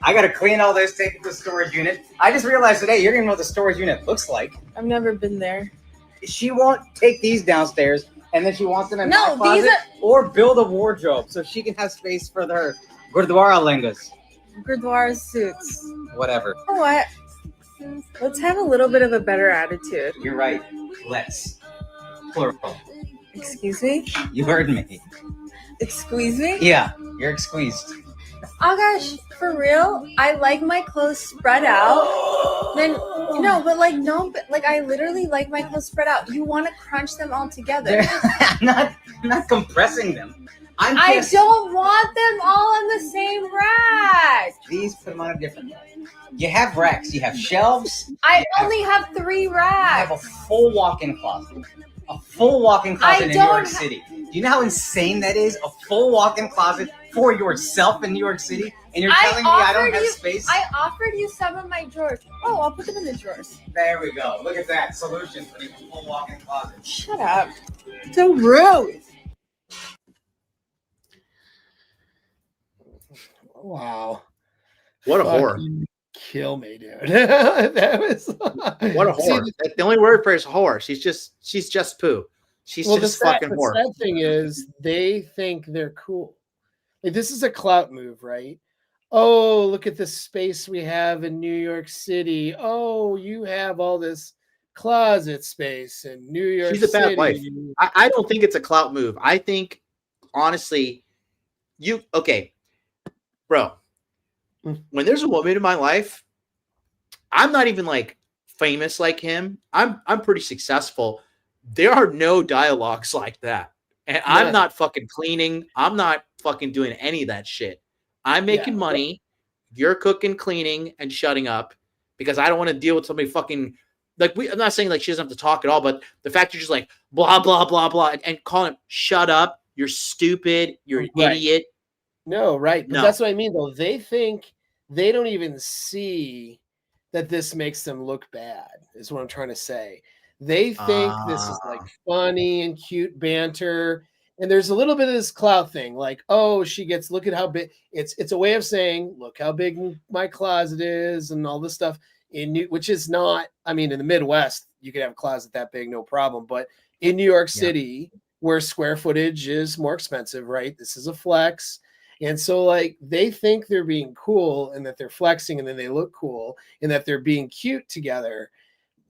Speaker 14: I got to clean all this, take it to the storage unit. I just realized today, you don't even know what the storage unit looks like.
Speaker 15: I've never been there.
Speaker 14: She won't take these downstairs, and then she wants them in my closet,
Speaker 15: these are...
Speaker 14: or build a wardrobe so she can have space for her Gurdwara lengas.
Speaker 15: Gurdwara suits.
Speaker 14: Whatever.
Speaker 15: You know what? Let's have a little bit of a better attitude.
Speaker 14: You're right. Let's. Plural.
Speaker 15: Excuse me?
Speaker 14: You heard me.
Speaker 15: Excuse me?
Speaker 14: Yeah, you're squeezed.
Speaker 15: Akaash, for real, I like my clothes spread out. Then I literally like my clothes spread out. You want to crunch them all together.
Speaker 14: I'm not compressing them.
Speaker 15: I don't want them all in the same rack.
Speaker 14: Please put them on a different rack. You have racks. You have shelves.
Speaker 15: I only have 3 racks.
Speaker 14: I have a full walk-in closet. A full walk-in closet in New York City. Do you know how insane that is? A full walk-in closet for yourself in New York City? And you're telling me I don't have space?
Speaker 15: I offered you some of my drawers. Oh, I'll put them in the drawers.
Speaker 14: There we go. Look at that. Solution for the full walk-in closet.
Speaker 15: Shut up. So rude.
Speaker 2: Wow.
Speaker 1: What a whore.
Speaker 2: Kill me, dude. That was
Speaker 1: what a whore. The only word for it is whore. She's just poo. She's just fucking whore.
Speaker 2: The sad thing is they think they're cool. Like, this is a clout move, right? Oh, look at the space we have in New York City. Oh, you have all this closet space in New York City.
Speaker 1: She's a bad wife. I don't think it's a clout move. I think, honestly, bro, when there's a woman in my life, I'm not even like famous like him. I'm pretty successful. There are no dialogues like that. And I'm not fucking cleaning. I'm not fucking doing any of that shit. I'm making money. You're cooking, cleaning, and shutting up because I don't want to deal with somebody fucking I'm not saying like she doesn't have to talk at all, but the fact you're just like blah, blah, blah, blah, and calling him shut up. You're stupid. You're an idiot.
Speaker 2: No, right. But
Speaker 1: No.
Speaker 2: that's what I mean, though. They think they don't even see that this makes them look bad, is what I'm trying to say. They think this is like funny and cute banter. And there's a little bit of this clout thing, like, oh, look at how big it's a way of saying, look how big my closet is, and all this stuff which is not, I mean, in the Midwest, you could have a closet that big, no problem. But in New York City, where square footage is more expensive, right? This is a flex. And so, like, they think they're being cool and that they're flexing and then they look cool and that they're being cute together.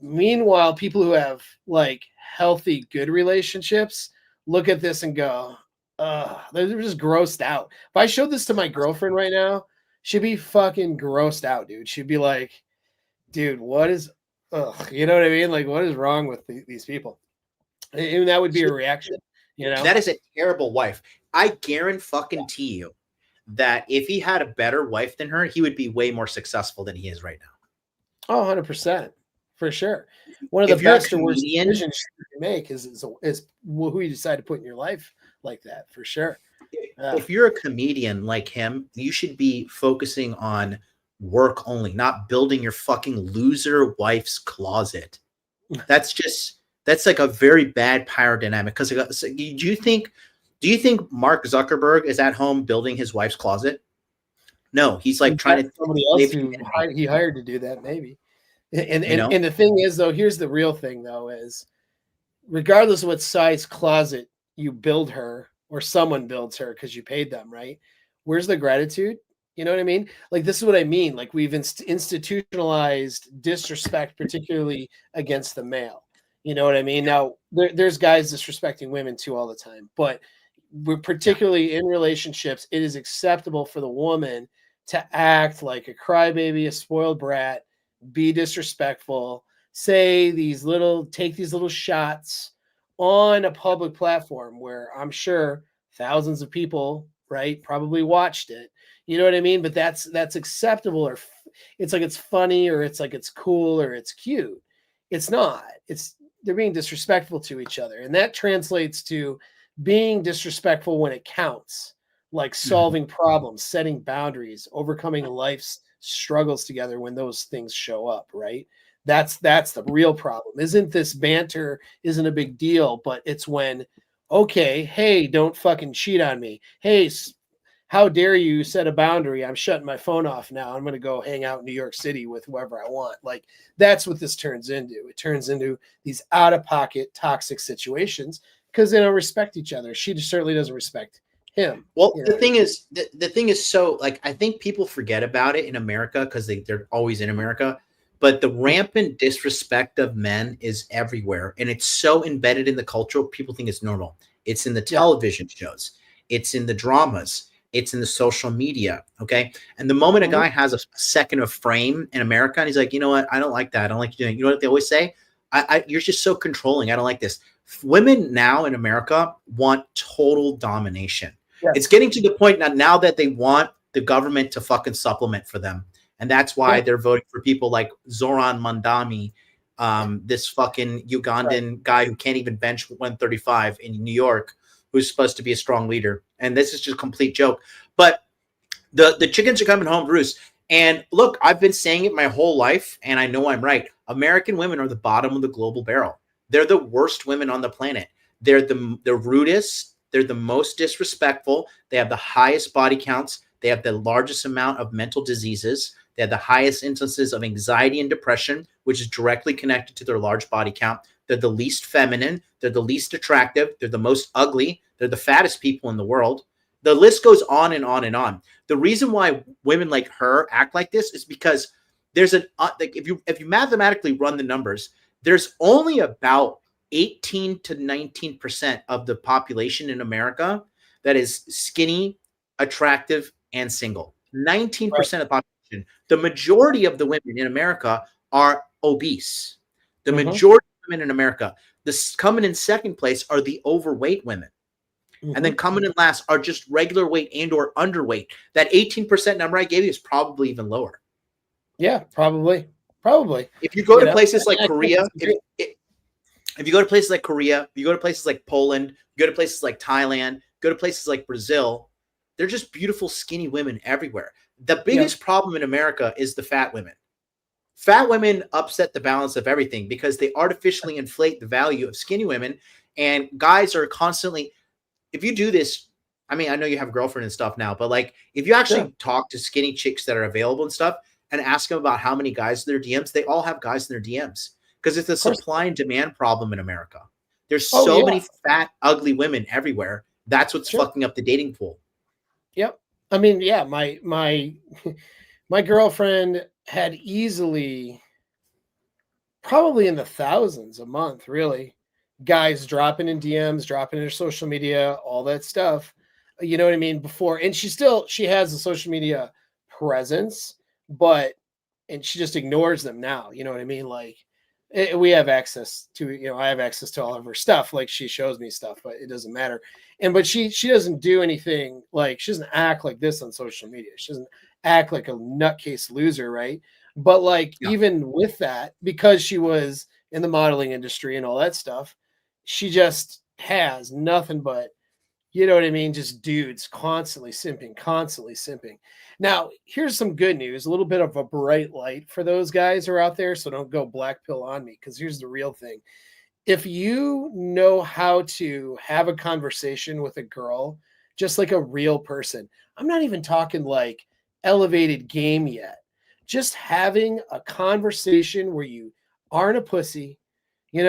Speaker 2: Meanwhile, people who have like healthy, good relationships look at this and go, they're just grossed out. If I showed this to my girlfriend right now, she'd be fucking grossed out, dude. She'd be like, dude, what is, you know what I mean? Like, what is wrong with these people? And that would be a reaction, you know?
Speaker 1: That is a terrible wife. I guarantee you that if he had a better wife than her, he would be way more successful than he is right now.
Speaker 2: Oh, 100%. For sure. One of the best or worst decisions you can make is who you decide to put in your life like that, for sure.
Speaker 1: If you're a comedian like him, you should be focusing on work only, not building your fucking loser wife's closet. That's like a very bad power dynamic. Because do you think Mark Zuckerberg is at home building his wife's closet? No, he's like trying to
Speaker 2: somebody else who he hired to do that, maybe. And the thing is, though, here's the real thing, though, is regardless of what size closet you build her or someone builds her because you paid them, right? Where's the gratitude? You know what I mean? Like, this is what I mean. Like, we've institutionalized disrespect, particularly against the male. You know what I mean? Now, there's guys disrespecting women too all the time, but we're particularly in relationships, it is acceptable for the woman to act like a crybaby, a spoiled brat, be disrespectful, take these little shots on a public platform where I'm sure thousands of people, right, probably watched it. You know what I mean? But that's acceptable, or it's like it's funny, or it's like it's cool, or it's cute. It's not. They're being disrespectful to each other. And that translates to being disrespectful when it counts, like solving problems, setting boundaries, overcoming life's struggles together when those things show up, right? That's the real problem. Isn't this banter isn't a big deal, but it's when, okay, hey, don't fucking cheat on me. Hey, how dare you set a boundary? I'm shutting my phone off now. I'm going to go hang out in New York City with whoever I want. Like, that's what this turns into. It turns into these out-of-pocket toxic situations because they don't respect each other. She just certainly doesn't respect him.
Speaker 1: Well, the thing is so, like, I think people forget about it in America because they're always in America, but the rampant disrespect of men is everywhere. And it's so embedded in the culture, people think it's normal. It's in the television shows. It's in the dramas. It's in the social media. Okay. And the moment a guy has a second of frame in America and he's like, you know what? I don't like that. I don't like you doing, you know what they always say? You're just so controlling. I don't like this. Women now in America want total domination. Yes. It's getting to the point now that they want the government to fucking supplement for them. And that's why they're voting for people like Zoran Mandami, this fucking Ugandan guy who can't even bench 135 in New York, who's supposed to be a strong leader. And this is just a complete joke. But the chickens are coming home to roost. And look, I've been saying it my whole life, and I know I'm right. American women are the bottom of the global barrel. They're the worst women on the planet. They're the rudest. They're the most disrespectful. They have the highest body counts. They have the largest amount of mental diseases. They have the highest instances of anxiety and depression, which is directly connected to their large body count. They're the least feminine. They're the least attractive. They're the most ugly. They're the fattest people in the world. The list goes on and on and on. The reason why women like her act like this is because there's like if you mathematically run the numbers, there's only about 18 to 19% of the population in America that is skinny, attractive, and single. 19% of the population. The majority of the women in America are obese. The majority of women in America. Coming in second place are the overweight women. And then coming in last are just regular weight and or underweight. That 18% number I gave you is probably even lower.
Speaker 2: Yeah, probably. Probably.
Speaker 1: If you go to places like Korea, if you go to places like Korea, if you go to places like Poland, you go to places like Thailand, go to places like Brazil, they're just beautiful, skinny women everywhere. The biggest problem in America is the fat women. Fat women upset the balance of everything because they artificially inflate the value of skinny women. And guys are constantly, if you do this, I mean, I know you have a girlfriend and stuff now, but like if you actually talk to skinny chicks that are available and stuff and ask them about how many guys in their DMs, they all have guys in their DMs because it's a supply and demand problem in America. There's so many fat, ugly women everywhere. That's what's fucking up the dating pool.
Speaker 2: Yep. I mean, yeah, my girlfriend had easily probably in the thousands a month, really. Guys dropping in DMs, dropping in her social media, all that stuff. You know what I mean? Before, and she has a social media presence, and she just ignores them now. You know what I mean? Like we have access to, I have access to all of her stuff. Like she shows me stuff, but it doesn't matter. But she doesn't do anything, like she doesn't act like this on social media. She doesn't act like a nutcase loser, right? But like even with that, because she was in the modeling industry and all that stuff, she just has nothing but, you know what I mean? Just dudes constantly simping. Now, here's some good news, a little bit of a bright light for those guys who are out there. So don't go black pill on me, because here's the real thing. If you know how to have a conversation with a girl, just like a real person, I'm not even talking like elevated game yet, just having a conversation where you aren't a pussy. You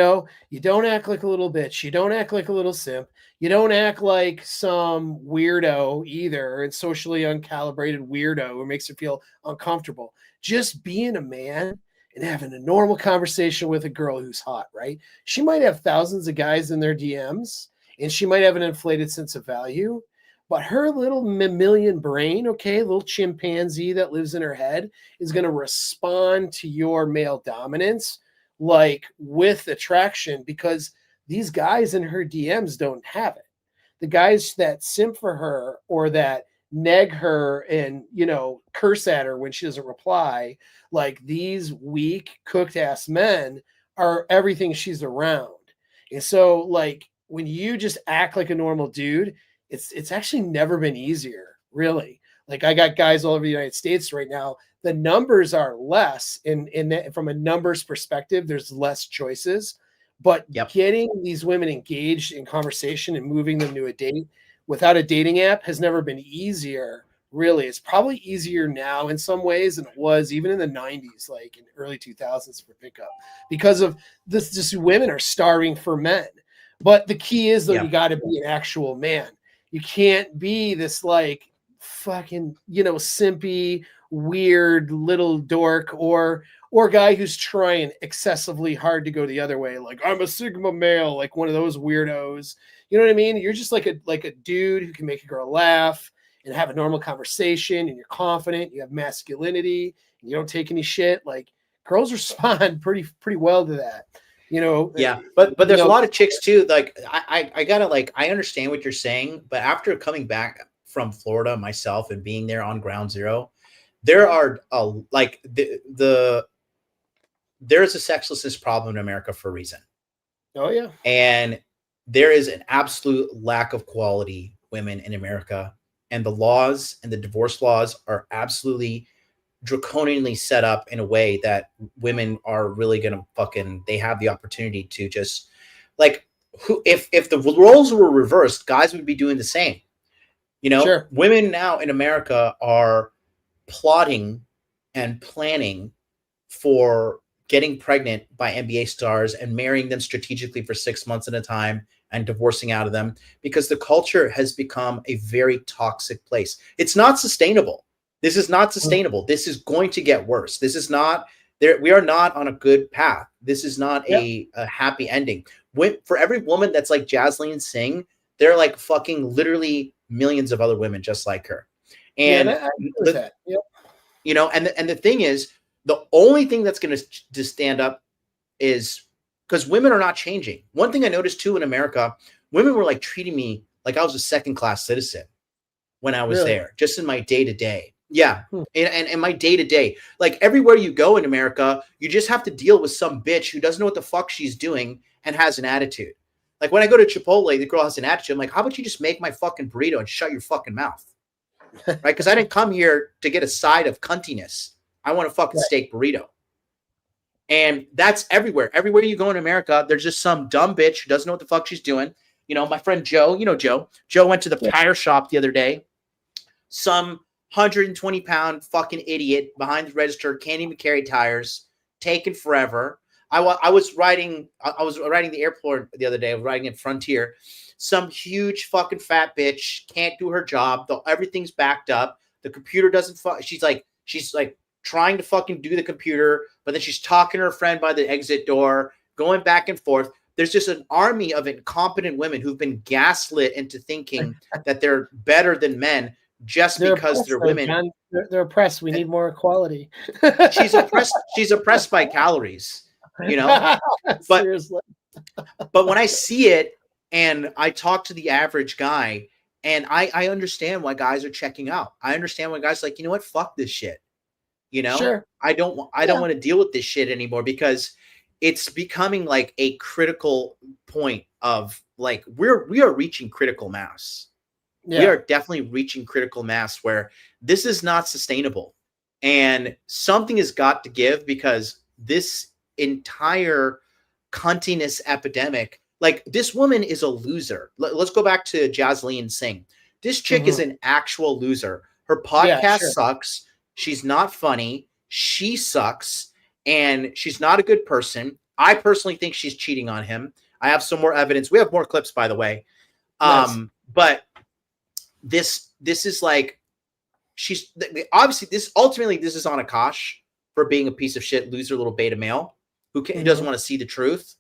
Speaker 2: don't act like a little bitch. You don't act like a little simp. You don't act like some weirdo either, and socially uncalibrated weirdo who makes you feel uncomfortable. Just being a man and having a normal conversation with a girl who's hot, right? She might have thousands of guys in their DMs, and she might have an inflated sense of value, but her little mammalian brain, little chimpanzee that lives in her head, is going to respond to your male dominance like with attraction, because these guys in her DMs don't have it. The guys that simp for her or that neg her and, curse at her when she doesn't reply, like these weak, cooked ass men are everything she's around. And so like when you just act like a normal dude, it's actually never been easier, really. Like I got guys all over the United States right now. The numbers are less from a numbers perspective, there's less choices, but getting these women engaged in conversation and moving them to a date without a dating app has never been easier. Really, it's probably easier now in some ways than it was even in the 90s, like in early 2000s for pickup, because of this. Just women are starving for men. But the key is though, you got to be an actual man. You can't be this like fucking, simpy, weird little dork or guy who's trying excessively hard to go the other way. Like I'm a Sigma male, like one of those weirdos. You know what I mean? You're just like a dude who can make a girl laugh and have a normal conversation, and you're confident, you have masculinity, and you don't take any shit. Like girls respond pretty well to that.
Speaker 1: Yeah, but there's a lot of chicks too. Like I gotta like I understand what you're saying, but after coming back from Florida myself and being there on ground zero, there are there's a sexlessness problem in America for a reason.
Speaker 2: Oh yeah,
Speaker 1: and there is an absolute lack of quality women in America, and the laws and the divorce laws are absolutely draconianly set up in a way that women are really gonna they have the opportunity to just like if the roles were reversed, guys would be doing the same.
Speaker 2: Sure.
Speaker 1: Women now in America are plotting and planning for getting pregnant by NBA stars and marrying them strategically for 6 months at a time and divorcing out of them, because the culture has become a very toxic place. It's not sustainable. This is not sustainable. This is going to get worse. This is not there. We are not on a good path. This is not a happy ending. For every woman that's like Jasleen Singh, there are like fucking literally millions of other women just like her. And the thing is, the only thing that's going to stand up is because women are not changing. One thing I noticed too in America, women were like treating me like I was a second-class citizen when I was there, just in my day-to-day. Yeah. And my day-to-day, like everywhere you go in America, you just have to deal with some bitch who doesn't know what the fuck she's doing and has an attitude. Like when I go to Chipotle, the girl has an attitude. I'm like, how about you just make my fucking burrito and shut your fucking mouth? Right? Because I didn't come here to get a side of cuntiness. I want a fucking steak burrito. And that's everywhere. Everywhere you go in America, there's just some dumb bitch who doesn't know what the fuck she's doing. My friend Joe, Joe went to the tire shop the other day. Some 120-pound fucking idiot behind the register, can't even carry tires, taking forever. I was riding the airport the other day. I was riding in Frontier. Some huge fucking fat bitch can't do her job. Everything's backed up. The computer doesn't. She's like trying to fucking do the computer, but then she's talking to her friend by the exit door, going back and forth. There's just an army of incompetent women who've been gaslit into thinking that they're better than men just because they're women.
Speaker 2: They're oppressed. We need more equality.
Speaker 1: She's oppressed by calories. But
Speaker 2: seriously.
Speaker 1: But when I see it and I talk to the average guy, and I understand why guys are checking out. I understand why guys are like, you know what, fuck this shit.
Speaker 2: Sure.
Speaker 1: I don't want to deal with this shit anymore, because it's becoming like a critical point of like we are reaching critical mass. We are definitely reaching critical mass where this is not sustainable, and something has got to give, because this entire cuntiness epidemic, like this woman is a loser. Let's go back to Jasleen Singh. This chick is an actual loser. Her podcast sucks. She's not funny. She sucks. And she's not a good person. I personally think she's cheating on him. I have some more evidence. We have more clips, by the way. But this is like, she's obviously this is on Akaash for being a piece of shit, loser, little beta male who doesn't want to see the truth.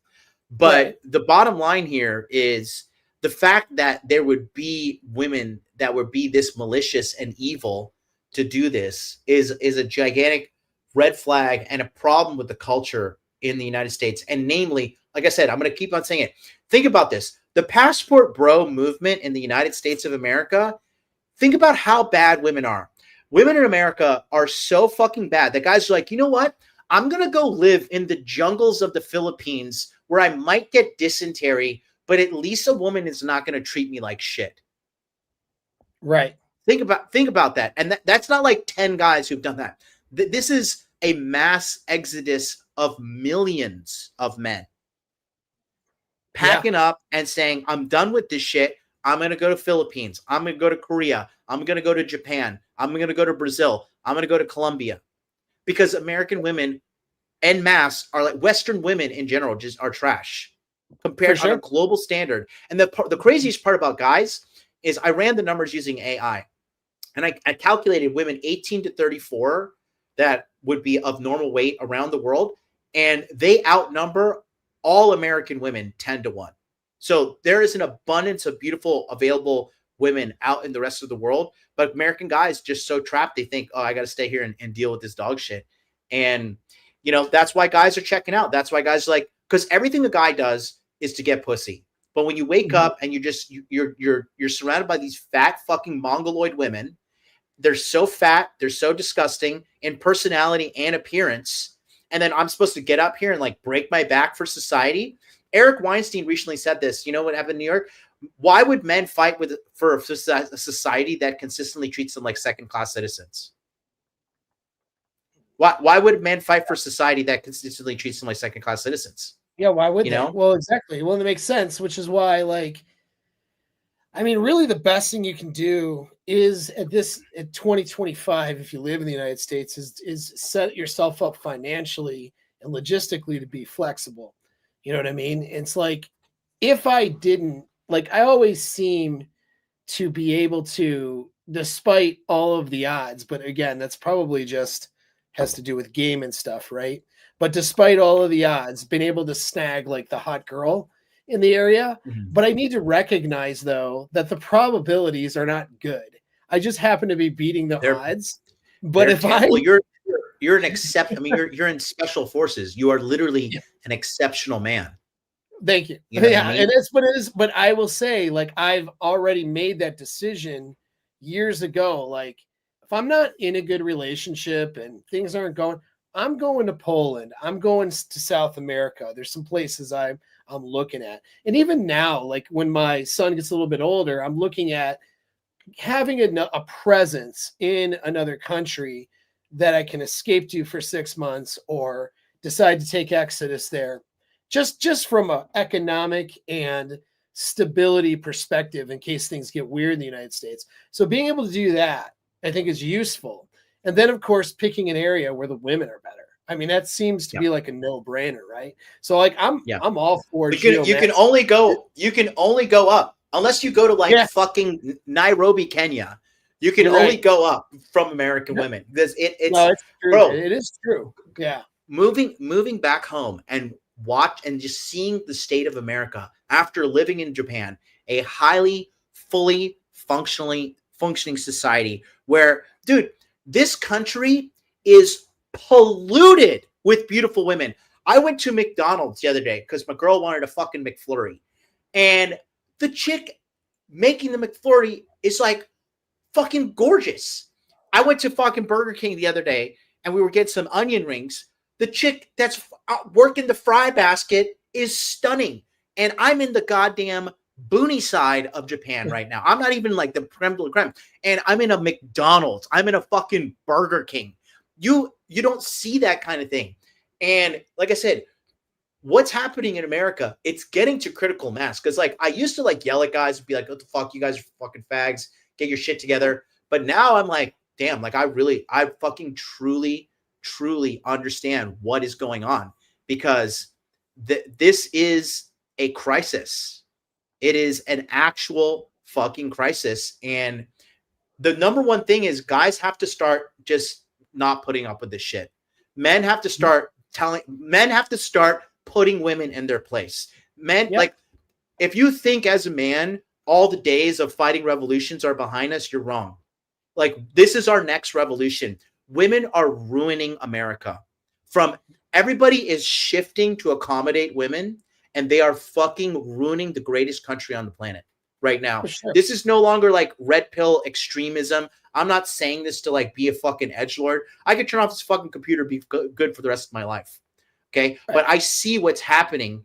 Speaker 1: But the bottom line here is the fact that there would be women that would be this malicious and evil to do this is a gigantic red flag and a problem with the culture in the United States. And namely, like I said, I'm going to keep on saying it. Think about this. The passport bro movement in the United States of America, think about how bad women are. Women in America are so fucking bad that guys are like, you know what? I'm going to go live in the jungles of the Philippines where I might get dysentery, but at least a woman is not going to treat me like shit.
Speaker 2: Right.
Speaker 1: Think about that. And that's not like 10 guys who've done that. This is a mass exodus of millions of men packing up and saying, I'm done with this shit. I'm going to go to Philippines. I'm going to go to Korea. I'm going to go to Japan. I'm going to go to Brazil. I'm going to go to Colombia. Because American women en masse are like Western women in general just are trash compared on a global standard. And the craziest part about guys is I ran the numbers using AI. And I calculated women 18 to 34 that would be of normal weight around the world. And they outnumber all American women 10 to 1. So there is an abundance of beautiful, available women out in the rest of the world. But American guys just so trapped. They think, oh, I got to stay here and deal with this dog shit. And, you know, that's why guys are checking out. That's why guys are like, because everything a guy does is to get pussy. But when you wake up and you're surrounded by these fat fucking mongoloid women, they're so fat, they're so disgusting in personality and appearance. And then I'm supposed to get up here and like break my back for society. Eric Weinstein recently said this. You know what happened in New York? Why would men fight for a society that consistently treats them like second-class citizens? Why would men fight for society that consistently treats them like second-class citizens?
Speaker 2: Yeah, why would
Speaker 1: you
Speaker 2: they?
Speaker 1: know?
Speaker 2: Well, exactly. Well, it makes sense, which is why, like, I mean, really the best thing you can do is at 2025, if you live in the United States, is set yourself up financially and logistically to be flexible. You know what I mean? It's like, if I didn't, like, I always seem to be able to, despite all of the odds, but again, that's probably just has to do with game and stuff, right? But despite all of the odds, been able to snag like the hot girl in the area. But I need to recognize, though, that the probabilities are not good. I just happen to be beating the odds. But if
Speaker 1: you're an I mean, you're in special forces. You are literally an exceptional man.
Speaker 2: Thank you.
Speaker 1: You know
Speaker 2: yeah,
Speaker 1: what I mean?
Speaker 2: it is. But I will say, like, I've already made that decision years ago. Like, if I'm not in a good relationship and things aren't going, I'm going to Poland. I'm going to South America. There's some places I'm looking at. And even now, like when my son gets a little bit older, I'm looking at having a presence in another country that I can escape to for 6 months or decide to take Exodus there. Just from an economic and stability perspective in case things get weird in the United States. So being able to do that, I think, is useful. And then, of course, picking an area where the women are better. I mean, that seems to be like a no-brainer, right? So, like, I'm all for it.
Speaker 1: You can only go up unless you go to like fucking Nairobi, Kenya. You can only go up from American women because it's
Speaker 2: true.
Speaker 1: Bro,
Speaker 2: it is true. Yeah,
Speaker 1: moving back home and watch and just seeing the state of America after living in Japan, a highly, fully functioning society where, dude, this country is polluted with beautiful women. I went to McDonald's the other day because my girl wanted a fucking McFlurry. And the chick making the McFlurry is like fucking gorgeous. I went to fucking Burger King the other day and we were getting some onion rings. The chick that's working the fry basket is stunning. And I'm in the goddamn boony side of Japan right now. I'm not even like the creme de la creme. And I'm in a McDonald's. I'm in a fucking Burger King. You don't see that kind of thing. And like I said, what's happening in America, it's getting to critical mass. Because like I used to like yell at guys and be like, what the fuck, you guys are fucking fags, get your shit together. But now I'm like, damn, like I fucking truly understand what is going on. Because this is a crisis. It is an actual fucking crisis. And the number one thing is guys have to start just not putting up with this shit. Men have to start putting women in their place. Men, like, if you think as a man, all the days of fighting revolutions are behind us, you're wrong. Like, this is our next revolution. Women are ruining America. Everybody is shifting to accommodate women, and they are fucking ruining the greatest country on the planet right now. Sure. This is no longer like red pill extremism. I'm not saying this to like be a fucking edgelord. I could turn off this fucking computer, be good for the rest of my life. Okay. Right. But I see what's happening,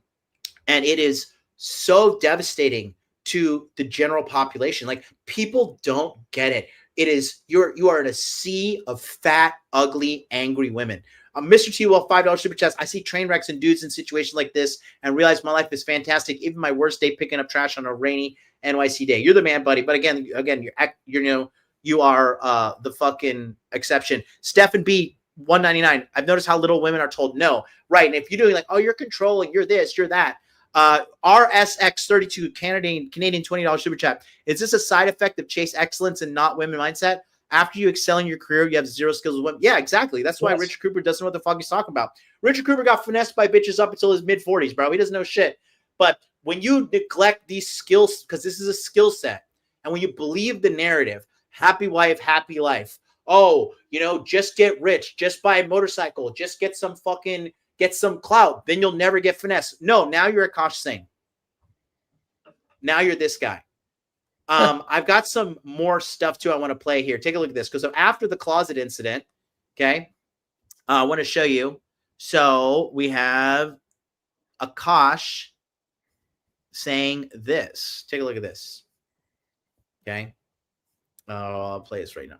Speaker 1: and it is so devastating to the general population. Like, people don't get it. It is, you are in a sea of fat, ugly, angry women. Mr. T Will, $5 super chat. I see train wrecks and dudes in situations like this and realize my life is fantastic. Even my worst day picking up trash on a rainy NYC day. You're the man, buddy. But again, you are the fucking exception. Stephen B, $1.99. I've noticed how little women are told no. Right. And if you're doing like, oh, you're controlling, you're this, you're that. RSX32 Canadian $20 super chat. Is this a side effect of chase excellence and not women mindset? After you excel in your career, you have zero skills with women. Yeah, exactly. That's why Richard Cooper doesn't know what the fuck he's talking about. Richard Cooper got finessed by bitches up until his mid-40s, bro. He doesn't know shit. But when you neglect these skills, because this is a skill set, and when you believe the narrative, happy wife, happy life. Oh, just get rich, just buy a motorcycle, just get some clout, then you'll never get finesse. No, now you're Akaash Singh. Now you're this guy. I've got some more stuff too I want to play here. Take a look at this. Because after the closet incident, okay, I want to show you. So we have Akaash saying this. Take a look at this. Okay. I'll play this right now.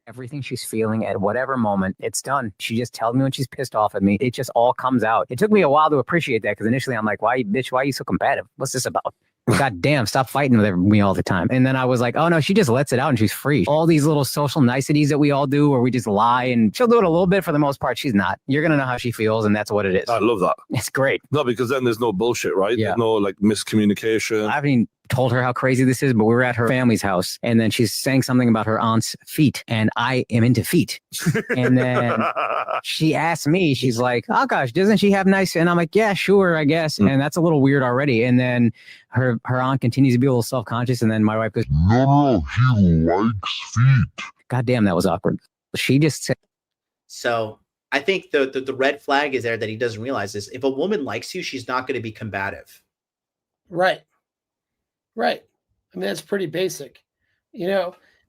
Speaker 11: Everything she's feeling at whatever moment, it's done. She just tells me when she's pissed off at me. It just all comes out. It took me a while to appreciate that, because initially I'm like, why are you so combative? What's this about? God damn, stop fighting with me all the time. And then I was like, oh no, she just lets it out and she's free. All these little social niceties that we all do where we just lie, and she'll do it a little bit. For the most part, she's not. You're going to know how she feels, and that's what it is.
Speaker 16: I love that.
Speaker 11: It's great.
Speaker 16: No, because then there's no bullshit, right?
Speaker 11: Yeah.
Speaker 16: There's no like miscommunication.
Speaker 11: I haven't even told her how crazy this is, but we were at her family's house, and then she's saying something about her aunt's feet, and I am into feet. And then she asked me, she's like, oh gosh, doesn't she have nice? And I'm like, yeah, sure, I guess. And that's a little weird already. And then her aunt continues to be a little self-conscious, and then my wife goes,
Speaker 16: no, he likes feet.
Speaker 11: God damn, that was awkward. She just said.
Speaker 1: So I think the red flag is there that he doesn't realize this. If a woman likes you, she's not going to be combative.
Speaker 2: Right. Right. I mean, that's pretty basic.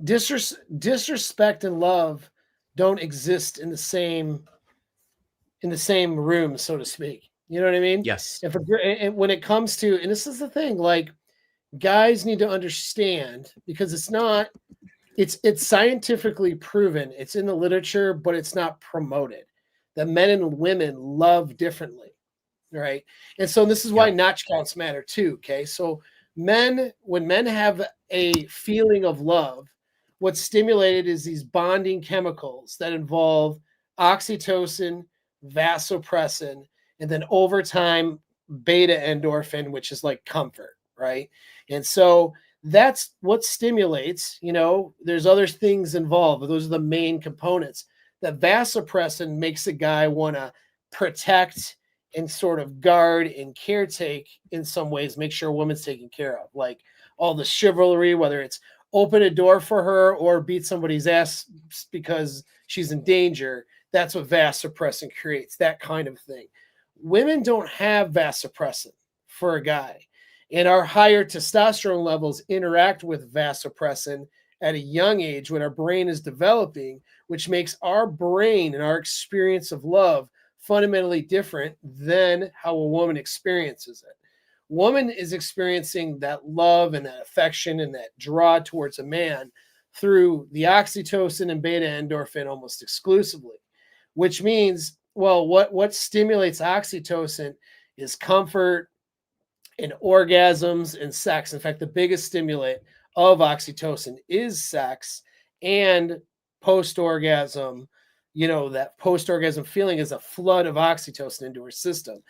Speaker 2: Disrespect and love don't exist in the same room, so to speak. You know what I mean?
Speaker 1: Yes.
Speaker 2: And when it comes to, and this is the thing, like, guys need to understand, because it's scientifically proven, it's in the literature, but it's not promoted, that men and women love differently. Right. And so this is why notch counts matter too. Okay. So when men have a feeling of love, what's stimulated is these bonding chemicals that involve oxytocin, vasopressin, and then over time, beta endorphin, which is like comfort, right? And so that's what stimulates, there's other things involved, but those are the main components. That vasopressin makes a guy want to protect and sort of guard and caretake in some ways, make sure a woman's taken care of. Like all the chivalry, whether it's open a door for her or beat somebody's ass because she's in danger, that's what vasopressin creates, that kind of thing. Women don't have vasopressin for a guy. And our higher testosterone levels interact with vasopressin at a young age when our brain is developing, which makes our brain and our experience of love fundamentally different than how a woman experiences it. Woman is experiencing that love and that affection and that draw towards a man through the oxytocin and beta endorphin almost exclusively, which means, well, what stimulates oxytocin is comfort and orgasms and sex. In fact, the biggest stimulant of oxytocin is sex and post-orgasm. That post-orgasm feeling is a flood of oxytocin into her system.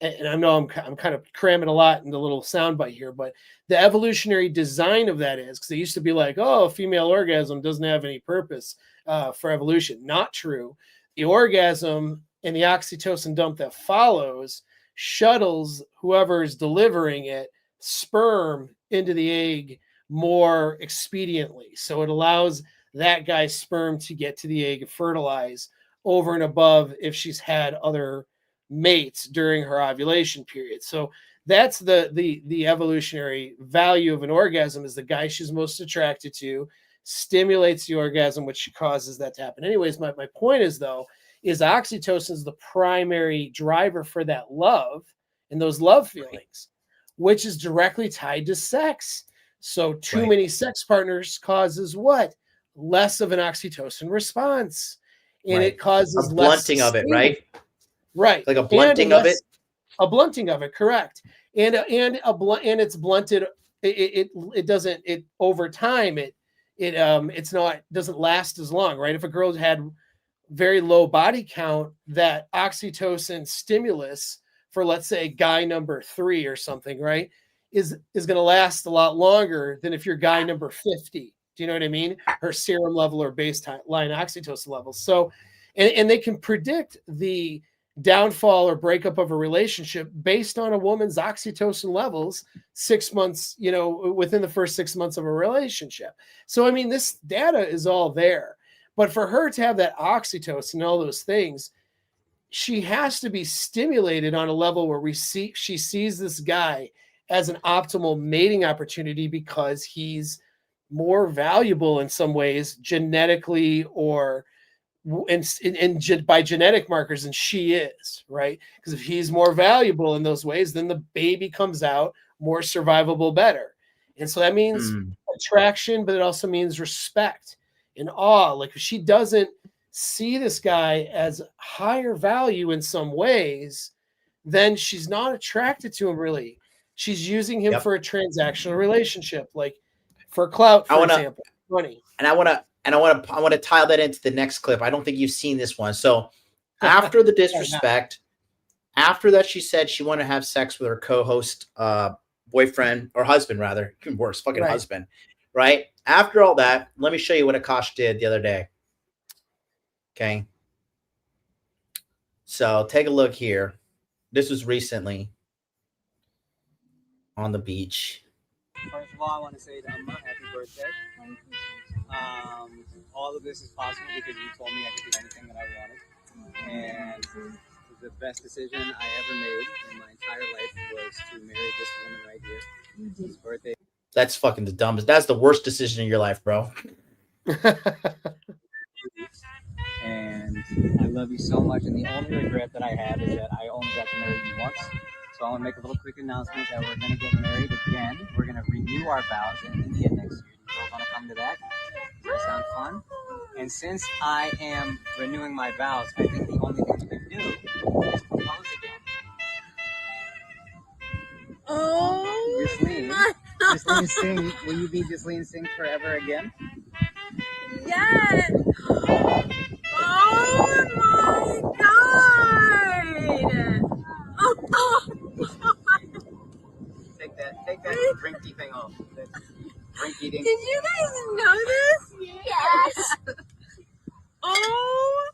Speaker 2: And I know I'm kind of cramming a lot in the little soundbite here, but the evolutionary design of that is, because it used to be like, oh, female orgasm doesn't have any purpose for evolution. Not true. The orgasm and the oxytocin dump that follows shuttles whoever is delivering it sperm into the egg more expediently. So it allows that guy's sperm to get to the egg and fertilize over and above if she's had other mates during her ovulation period. So that's the evolutionary value of an orgasm, is the guy she's most attracted to stimulates the orgasm, which causes that to happen. Anyways, my point is, though, is oxytocin is the primary driver for that love and those love feelings, which is directly tied to sex. So too many sex partners causes what? Less of an oxytocin response. And it causes
Speaker 1: a blunting of it, right?
Speaker 2: Right.
Speaker 1: Like a blunting of it.
Speaker 2: A blunting of it, correct. And it's blunted. It doesn't, over time, doesn't last as long, right? If a girl had very low body count, that oxytocin stimulus for, let's say, guy number 3 or something, right, is going to last a lot longer than if you're guy number 50. Do you know what I mean? Her serum level or baseline oxytocin levels. So, and they can predict the downfall or breakup of a relationship based on a woman's oxytocin levels 6 months, within the first 6 months of a relationship. So, I mean, this data is all there. But for her to have that oxytocin and all those things, she has to be stimulated on a level where she sees this guy as an optimal mating opportunity because he's more valuable in some ways genetically or by genetic markers than she is, right? Because if he's more valuable in those ways, then the baby comes out more survivable, better. And so that means attraction, but it also means respect and awe. Like, if she doesn't see this guy as higher value in some ways, then she's not attracted to him really. She's using him for a transactional relationship, like for clout, for example, money.
Speaker 1: And I want to tie that into the next clip. I don't think you've seen this one. So after the disrespect, after that, she said she wanted to have sex with her co-host, boyfriend, or husband, rather. Even worse, fucking husband, right? After all that, let me show you what Akaash did the other day. Okay. So take a look here. This was recently on the beach.
Speaker 14: First of all, I want to say to Emma, happy birthday. All of this is possible because you told me I could do anything that I wanted. And the best decision I ever made in my entire life was to marry this woman right here. His birthday.
Speaker 1: That's fucking the dumbest. That's the worst decision in your life, bro.
Speaker 14: And I love you so much. And the only regret that I have is that I only got to marry you once. So I want to make a little quick announcement that we're going to get married again. We're going to renew our vows in India next year. You girls want to come to that? Does that sound fun? And since I am renewing my vows, I think the only thing we can do is propose again.
Speaker 17: Oh,
Speaker 14: Jasleen Singh, will you be Jasleen Singh forever again?
Speaker 17: yes! Oh my god! Oh,
Speaker 14: Take that drinky thing off. Drink eating.
Speaker 17: did you guys know this? Yes! Oh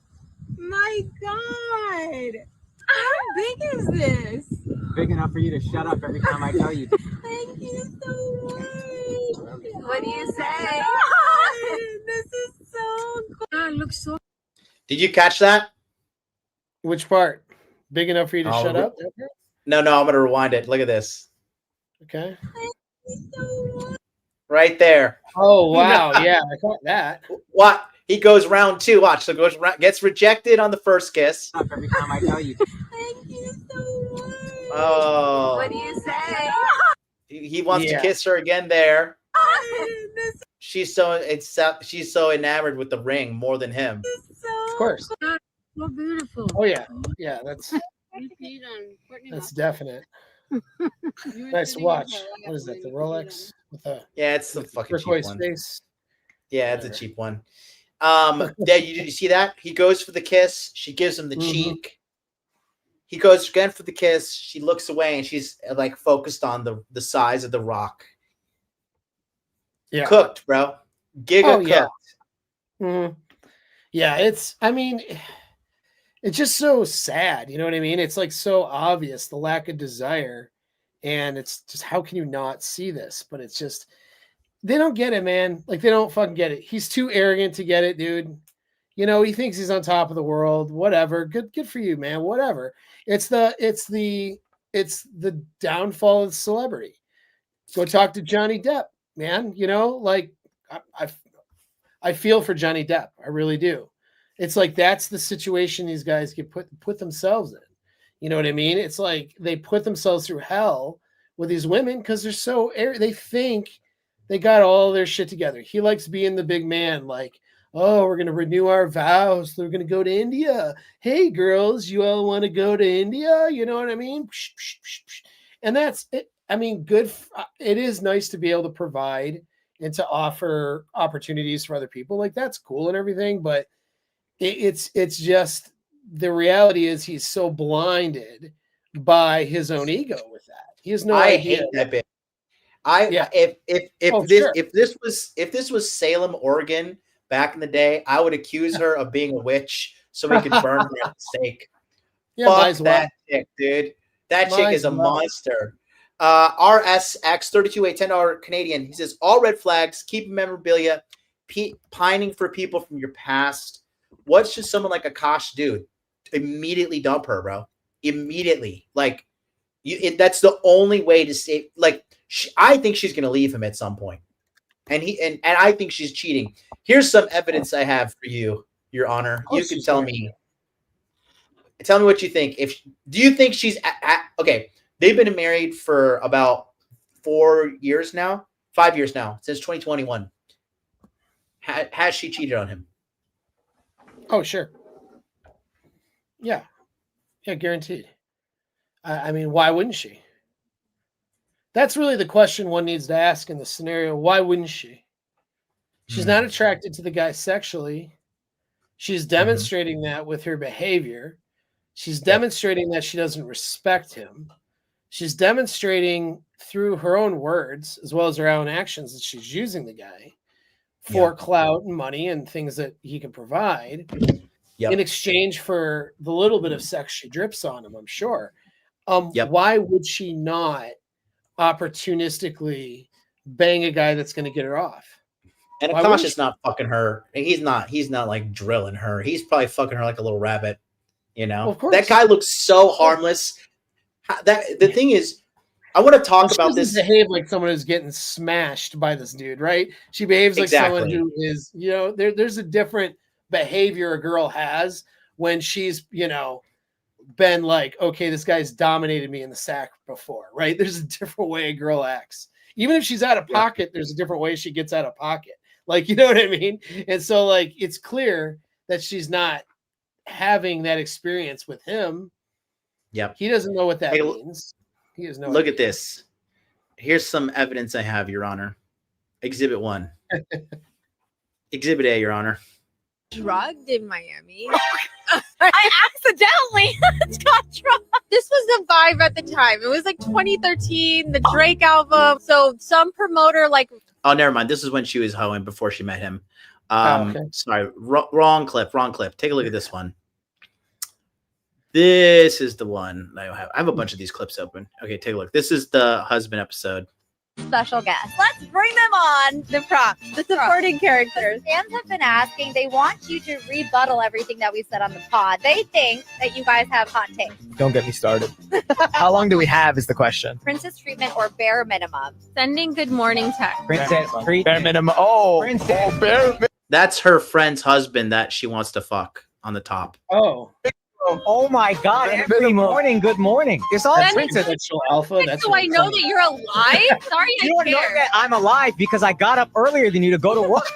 Speaker 17: my god! How big is this?
Speaker 14: Big enough for you to shut up every time I tell you.
Speaker 17: Thank you so much.
Speaker 15: What do you say?
Speaker 17: God, this is so cool. God, looks so.
Speaker 1: Did you catch that?
Speaker 2: Which part? Big enough for you to shut up?
Speaker 1: No, I'm going to rewind it. Look at this.
Speaker 2: Okay.
Speaker 1: Right there.
Speaker 2: Oh, wow. Yeah, I caught that.
Speaker 1: What? He goes round 2. Watch. So gets rejected on the first kiss.
Speaker 14: Every time I tell you.
Speaker 17: Thank you so much.
Speaker 1: Oh.
Speaker 15: What do you say?
Speaker 1: He wants to kiss her again there. She's so enamored with the ring more than him.
Speaker 2: Of course.
Speaker 17: So beautiful.
Speaker 2: Oh, yeah. Yeah, that's definite. Nice watch. What is that? The Rolex? With the
Speaker 1: it's the fucking cheap one.
Speaker 2: Face.
Speaker 1: Yeah, it's a cheap one. Did you see that? He goes for the kiss. She gives him the cheek. He goes again for the kiss. She looks away and she's like focused on the size of the rock.
Speaker 2: Yeah.
Speaker 1: Cooked, bro. Giga cooked.
Speaker 2: Yeah. Mm-hmm. Yeah, it's just so sad. You know what I mean? It's like so obvious, the lack of desire. And it's just, how can you not see this? But it's just, they don't get it, man. Like, they don't fucking get it. He's too arrogant to get it, dude. You know, he thinks he's on top of the world. Whatever. Good for you, man. Whatever. It's the downfall of celebrity. Go talk to Johnny Depp, man. You know, like I feel for Johnny Depp. I really do. It's like that's the situation these guys get put themselves in. You know what I mean? It's like they put themselves through hell with these women because they're so they think they got all their shit together. He likes being the big man, like, oh, we're gonna renew our vows. We're gonna go to India. Hey, girls, you all want to go to India? You know what I mean? And that's it. I mean, good. It is nice to be able to provide and to offer opportunities for other people. Like that's cool and everything, but it's just the reality is he's so blinded by his own ego with that. He has no
Speaker 1: I
Speaker 2: idea.
Speaker 1: hate that bit. If this was Salem, Oregon back in the day, I would accuse her of being a witch so we could burn her at the stake. Fuck that chick, dude. That chick is a monster. RSX32, a $10 Canadian. He says, all red flags, keep memorabilia, pining for people from your past. What should someone like Akaash do? Immediately dump her, bro. Immediately. Like, that's the only way to save. Like, I think she's going to leave him at some point. And I think she's cheating. Here's some evidence I have for you, Your Honor. You can tell me. Tell me what you think. Do you think she's okay? They've been married for about 4 years now, 5 years now, since 2021. Has she cheated on him?
Speaker 2: Oh, sure. Yeah, guaranteed. I mean, why wouldn't she? That's really the question one needs to ask in the scenario. Why wouldn't she? She's not attracted to the guy sexually. She's demonstrating that with her behavior. She's demonstrating that she doesn't respect him. She's demonstrating through her own words as well as her own actions that she's using the guy for clout and money and things that he can provide in exchange for the little bit of sex she drips on him, I'm sure. Why would she not opportunistically bang a guy that's going to get her off?
Speaker 1: And Akaash is not fucking her. He's not like drilling her. He's probably fucking her like a little rabbit. You know, that guy looks so harmless. The thing is, I want to talk about this.
Speaker 2: Behave like someone who's getting smashed by this dude, right? She behaves like someone who is, you know, there's a different behavior a girl has when she's, you know, been like, okay, this guy's dominated me in the sack before, right? There's a different way a girl acts. Even if she's out of pocket, there's a different way she gets out of pocket. Like, you know what I mean? And so, like, it's clear that she's not having that experience with him.
Speaker 1: Yep.
Speaker 2: He doesn't know what that means. He has no
Speaker 1: Look
Speaker 2: idea.
Speaker 1: at this. Here's some evidence I have, Your Honor. Exhibit 1. Exhibit A, Your Honor.
Speaker 6: Drugged in Miami.
Speaker 7: I accidentally got drugged. This was the vibe at the time. It was like 2013, the Drake album. So some promoter like.
Speaker 1: Oh, never mind. This is when she was hoeing before she met him. Sorry, wrong clip. Take a look at this one. This is the one I have. I have a bunch of these clips open. Okay, take a look. This is the husband episode.
Speaker 9: Special guest.
Speaker 8: Let's bring them on.
Speaker 9: The props, the supporting characters. Fans have been asking. They want you to rebuttal everything that we said on the pod. They think that you guys have hot takes.
Speaker 18: Don't get me started. How long do we have is the question.
Speaker 9: Princess treatment or bare minimum?
Speaker 7: Sending good morning text.
Speaker 18: Princess treatment. Bare minimum. Bare.
Speaker 1: That's her friend's husband that she wants to fuck on the top.
Speaker 11: Oh my God! Every morning, good morning. It's all princess.
Speaker 2: Alpha.
Speaker 7: So I know that you're alive. Sorry,
Speaker 11: You don't know that I'm alive because I got up earlier than you to go to work.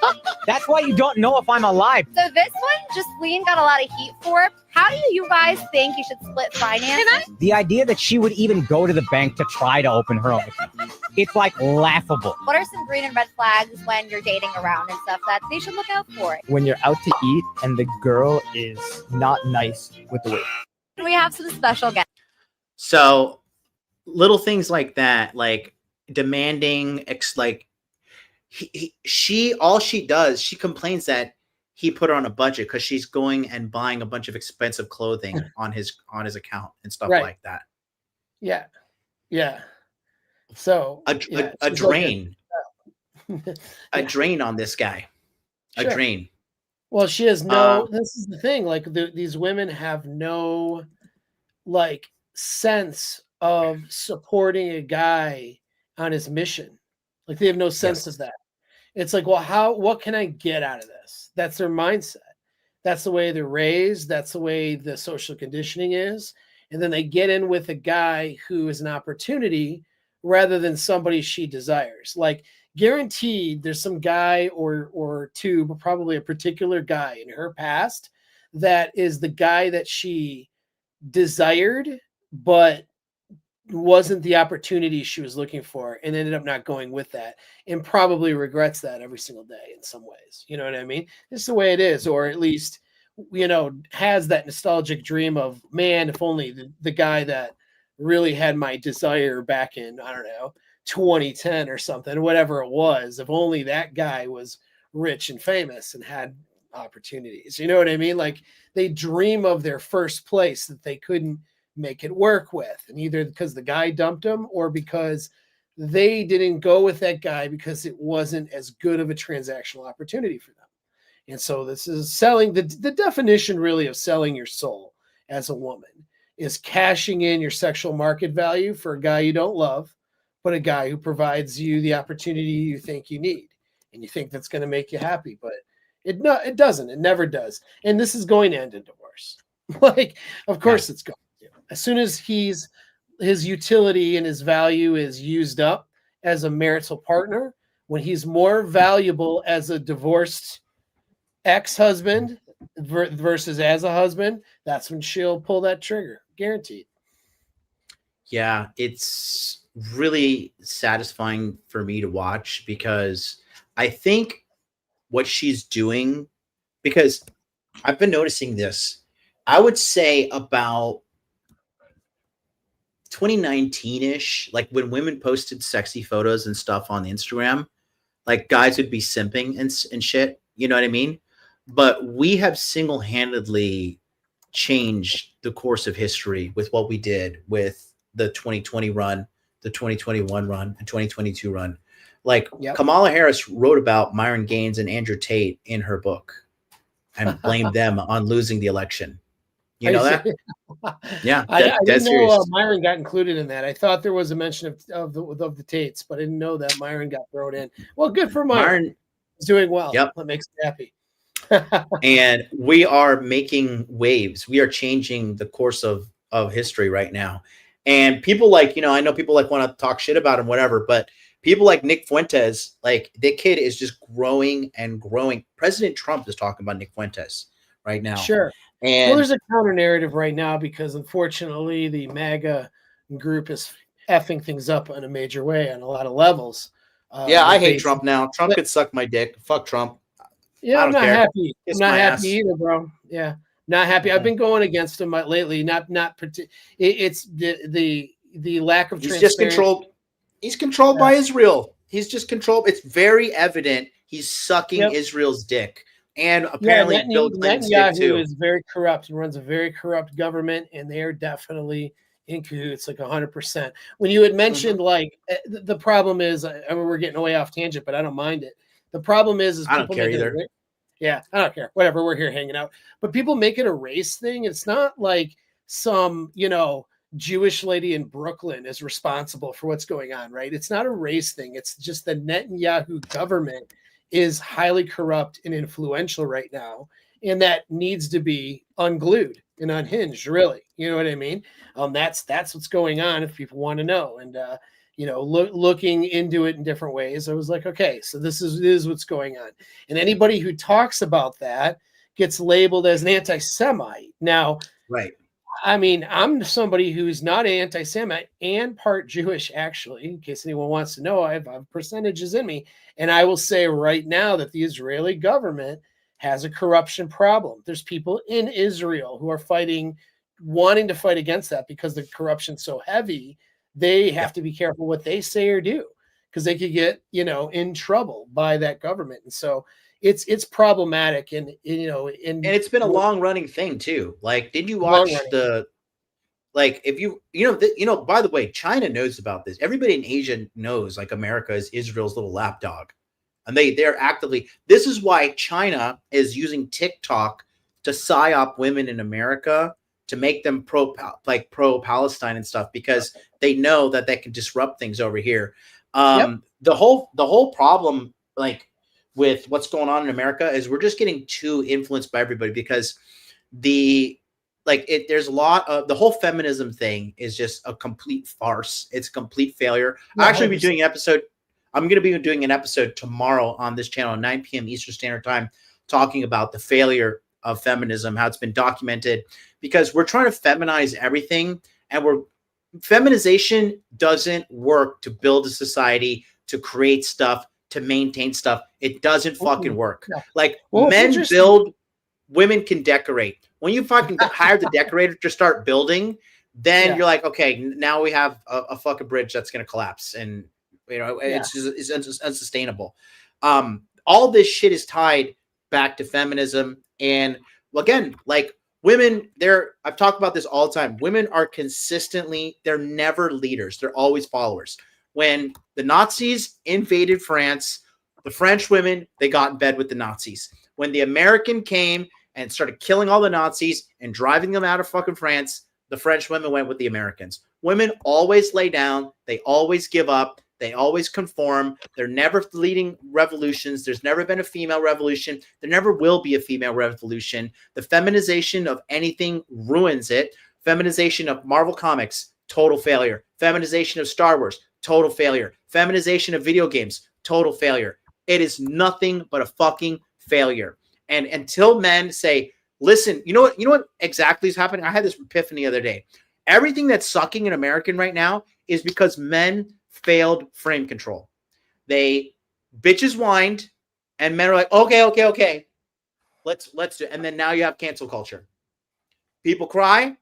Speaker 11: That's why you don't know if I'm alive.
Speaker 9: So this one, Justine got a lot of heat for. How do you guys think you should split finances?
Speaker 11: The idea that she would even go to the bank to try to open her own account, it's like laughable.
Speaker 9: What are some green and red flags when you're dating around and stuff that they should look out for?
Speaker 18: When you're out to eat and the girl is not nice with the weight.
Speaker 9: We have some special guests.
Speaker 1: So little things like that, like demanding, like all she does, she complains that he put her on a budget because she's going and buying a bunch of expensive clothing on his account and stuff like that.
Speaker 2: Yeah. So
Speaker 1: a drain, a drain on this guy, a drain.
Speaker 2: Well, she has no. This is the thing. Like these women have no, like, sense of supporting a guy on his mission. Like they have no sense of that. It's like, well, what can I get out of this? That's their mindset. That's the way they're raised. That's the way the social conditioning is. And then they get in with a guy who is an opportunity rather than somebody she desires. Like guaranteed there's some guy or two, but probably a particular guy in her past that is the guy that she desired, but wasn't the opportunity she was looking for and ended up not going with that and probably regrets that every single day in some ways. You know what I mean? It's the way it is, or at least, has that nostalgic dream of, man, if only the guy that really had my desire back in, I don't know, 2010 or something, whatever it was, if only that guy was rich and famous and had opportunities. You know what I mean? Like they dream of their first place that they couldn't make it work with, and either because the guy dumped them or because they didn't go with that guy because it wasn't as good of a transactional opportunity for them. And so this is selling. The definition really of selling your soul as a woman is cashing in your sexual market value for a guy you don't love, but a guy who provides you the opportunity you think you need and you think that's going to make you happy, but it doesn't. It never does. And this is going to end in divorce. Like, of course it's going. As soon as his utility and his value is used up as a marital partner, when he's more valuable as a divorced ex-husband versus as a husband, that's when she'll pull that trigger, guaranteed.
Speaker 1: Yeah, it's really satisfying for me to watch because I think what she's doing, because I've been noticing this, I would say about 2019-ish, like when women posted sexy photos and stuff on Instagram, like guys would be simping and shit, you know what I mean? But we have single-handedly changed the course of history with what we did with the 2020 run, the 2021 run, and 2022 run. Like Kamala Harris wrote about Myron Gaines and Andrew Tate in her book and blamed them on losing the election. You know that? Yeah,
Speaker 2: I didn't know Myron got included in that. I thought there was a mention of the Tates, but I didn't know that Myron got thrown in. Well, good for Myron. He's doing well.
Speaker 1: Yep.
Speaker 2: That makes me happy.
Speaker 1: And we are making waves. We are changing the course of history right now. And people like, I know people like want to talk shit about him, whatever, but people like Nick Fuentes, like that kid is just growing and growing. President Trump is talking about Nick Fuentes right now.
Speaker 2: Sure. And there's a counter narrative right now because unfortunately the MAGA group is effing things up in a major way on a lot of levels.
Speaker 1: I hate Trump now. Trump could suck my dick. Fuck Trump.
Speaker 2: Yeah, I'm not happy. I'm not happy either, bro. Yeah, not happy. I've been going against him lately. It's the lack of.
Speaker 1: He's just controlled. He's controlled by Israel. He's just controlled. It's very evident he's sucking Israel's dick. And apparently Bill Clinton's dick too.
Speaker 2: Is very corrupt and runs a very corrupt government, and they are definitely in cahoots, like 100%. When you had mentioned, like, the problem is, I mean, we're getting way off tangent, but I don't mind it. The problem is
Speaker 1: I don't care either.
Speaker 2: Yeah, I don't care. Whatever, we're here hanging out. But people make it a race thing. It's not like some, Jewish lady in Brooklyn is responsible for what's going on, right? It's not a race thing. It's just the Netanyahu government is highly corrupt and influential right now, and that needs to be unglued and unhinged, really. You know what I mean? That's what's going on if people want to know. And looking into it in different ways, I was like, okay, so this is what's going on. And anybody who talks about that gets labeled as an anti-Semite. Now,
Speaker 1: right.
Speaker 2: I mean, I'm somebody who's not anti-Semite and part Jewish, actually, in case anyone wants to know. I have percentages in me. And I will say right now that the Israeli government has a corruption problem. There's people in Israel who are wanting to fight against that because the corruption's so heavy. They have to be careful what they say or do because they could get, in trouble by that government. And so it's problematic. And
Speaker 1: it's been a long running thing too. Like, did you watch if you, by the way, China knows about this. Everybody in Asia knows, like, America is Israel's little lapdog. And they're actively, this is why China is using TikTok to psyop women in America to make them pro-Palestine and stuff, because they know that can disrupt things over here. The whole problem, like, with what's going on in America is we're just getting too influenced by everybody, because there's a lot of the whole feminism thing is just a complete farce. It's a complete failure.
Speaker 2: Yeah,
Speaker 1: I'm going to be doing an episode tomorrow on this channel at 9 p.m. Eastern Standard Time, talking about the failure of feminism, how it's been documented, because we're trying to feminize everything, and feminization doesn't work to build a society, to create stuff, to maintain stuff. It doesn't fucking work.
Speaker 2: Yeah.
Speaker 1: Like,
Speaker 2: Well,
Speaker 1: men build, women can decorate. When you fucking hire the decorator to start building, then you're like, okay, now we have a fucking bridge that's going to collapse, and it's unsustainable. All this shit is tied back to feminism, and again, like, women, I've talked about this all the time. Women are they're never leaders. They're always followers. When the Nazis invaded France, the French women, they got in bed with the Nazis. When the American came and started killing all the Nazis and driving them out of fucking France, the French women went with the Americans. Women always lay down. They always give up. They always conform. They're never leading revolutions. There's never been a female revolution. There never will be a female revolution. The feminization of anything ruins it. Feminization of Marvel Comics, total failure. Feminization of Star Wars, total failure. Feminization of video games, total failure. It is nothing but a fucking failure. And until men say, listen, you know what exactly is happening? I had this epiphany the other day. Everything that's sucking in American right now is because men failed frame control. Bitches whined, and men are like, okay. Let's do it. And then now you have cancel culture. People cry.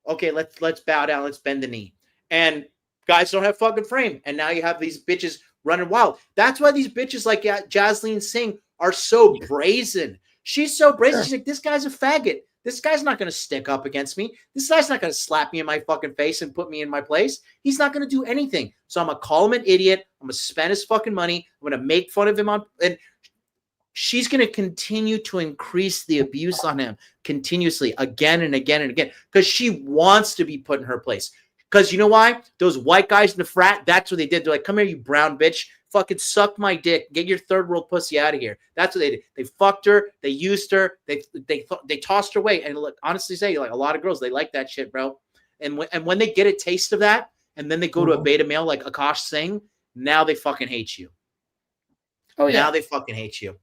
Speaker 1: Okay, let's bow down. Let's bend the knee. And guys don't have fucking frame. And now you have these bitches running wild. That's why these bitches like Jasleen Singh are so brazen. She's so brazen. She's like, this guy's a faggot. This guy's not going to stick up against me. This guy's not going to slap me in my fucking face and put me in my place. He's not going to do anything. So I'm going to call him an idiot. I'm going to spend his fucking money. I'm going to make fun of him and she's going to continue to increase the abuse on him continuously, again and again and again, because she wants to be put in her place. Because you know why? Those white guys in the frat, that's what they did. They're like, come here, you brown bitch. Fucking suck my dick. Get your third world pussy out of here. That's what they did. They fucked her. They used her. They tossed her away. And look, honestly say, like, a lot of girls, they like that shit, bro. And when they get a taste of that, and then they go to a beta male like Akaash Singh, now they fucking hate you.
Speaker 2: Oh yeah.
Speaker 1: Now they fucking hate you.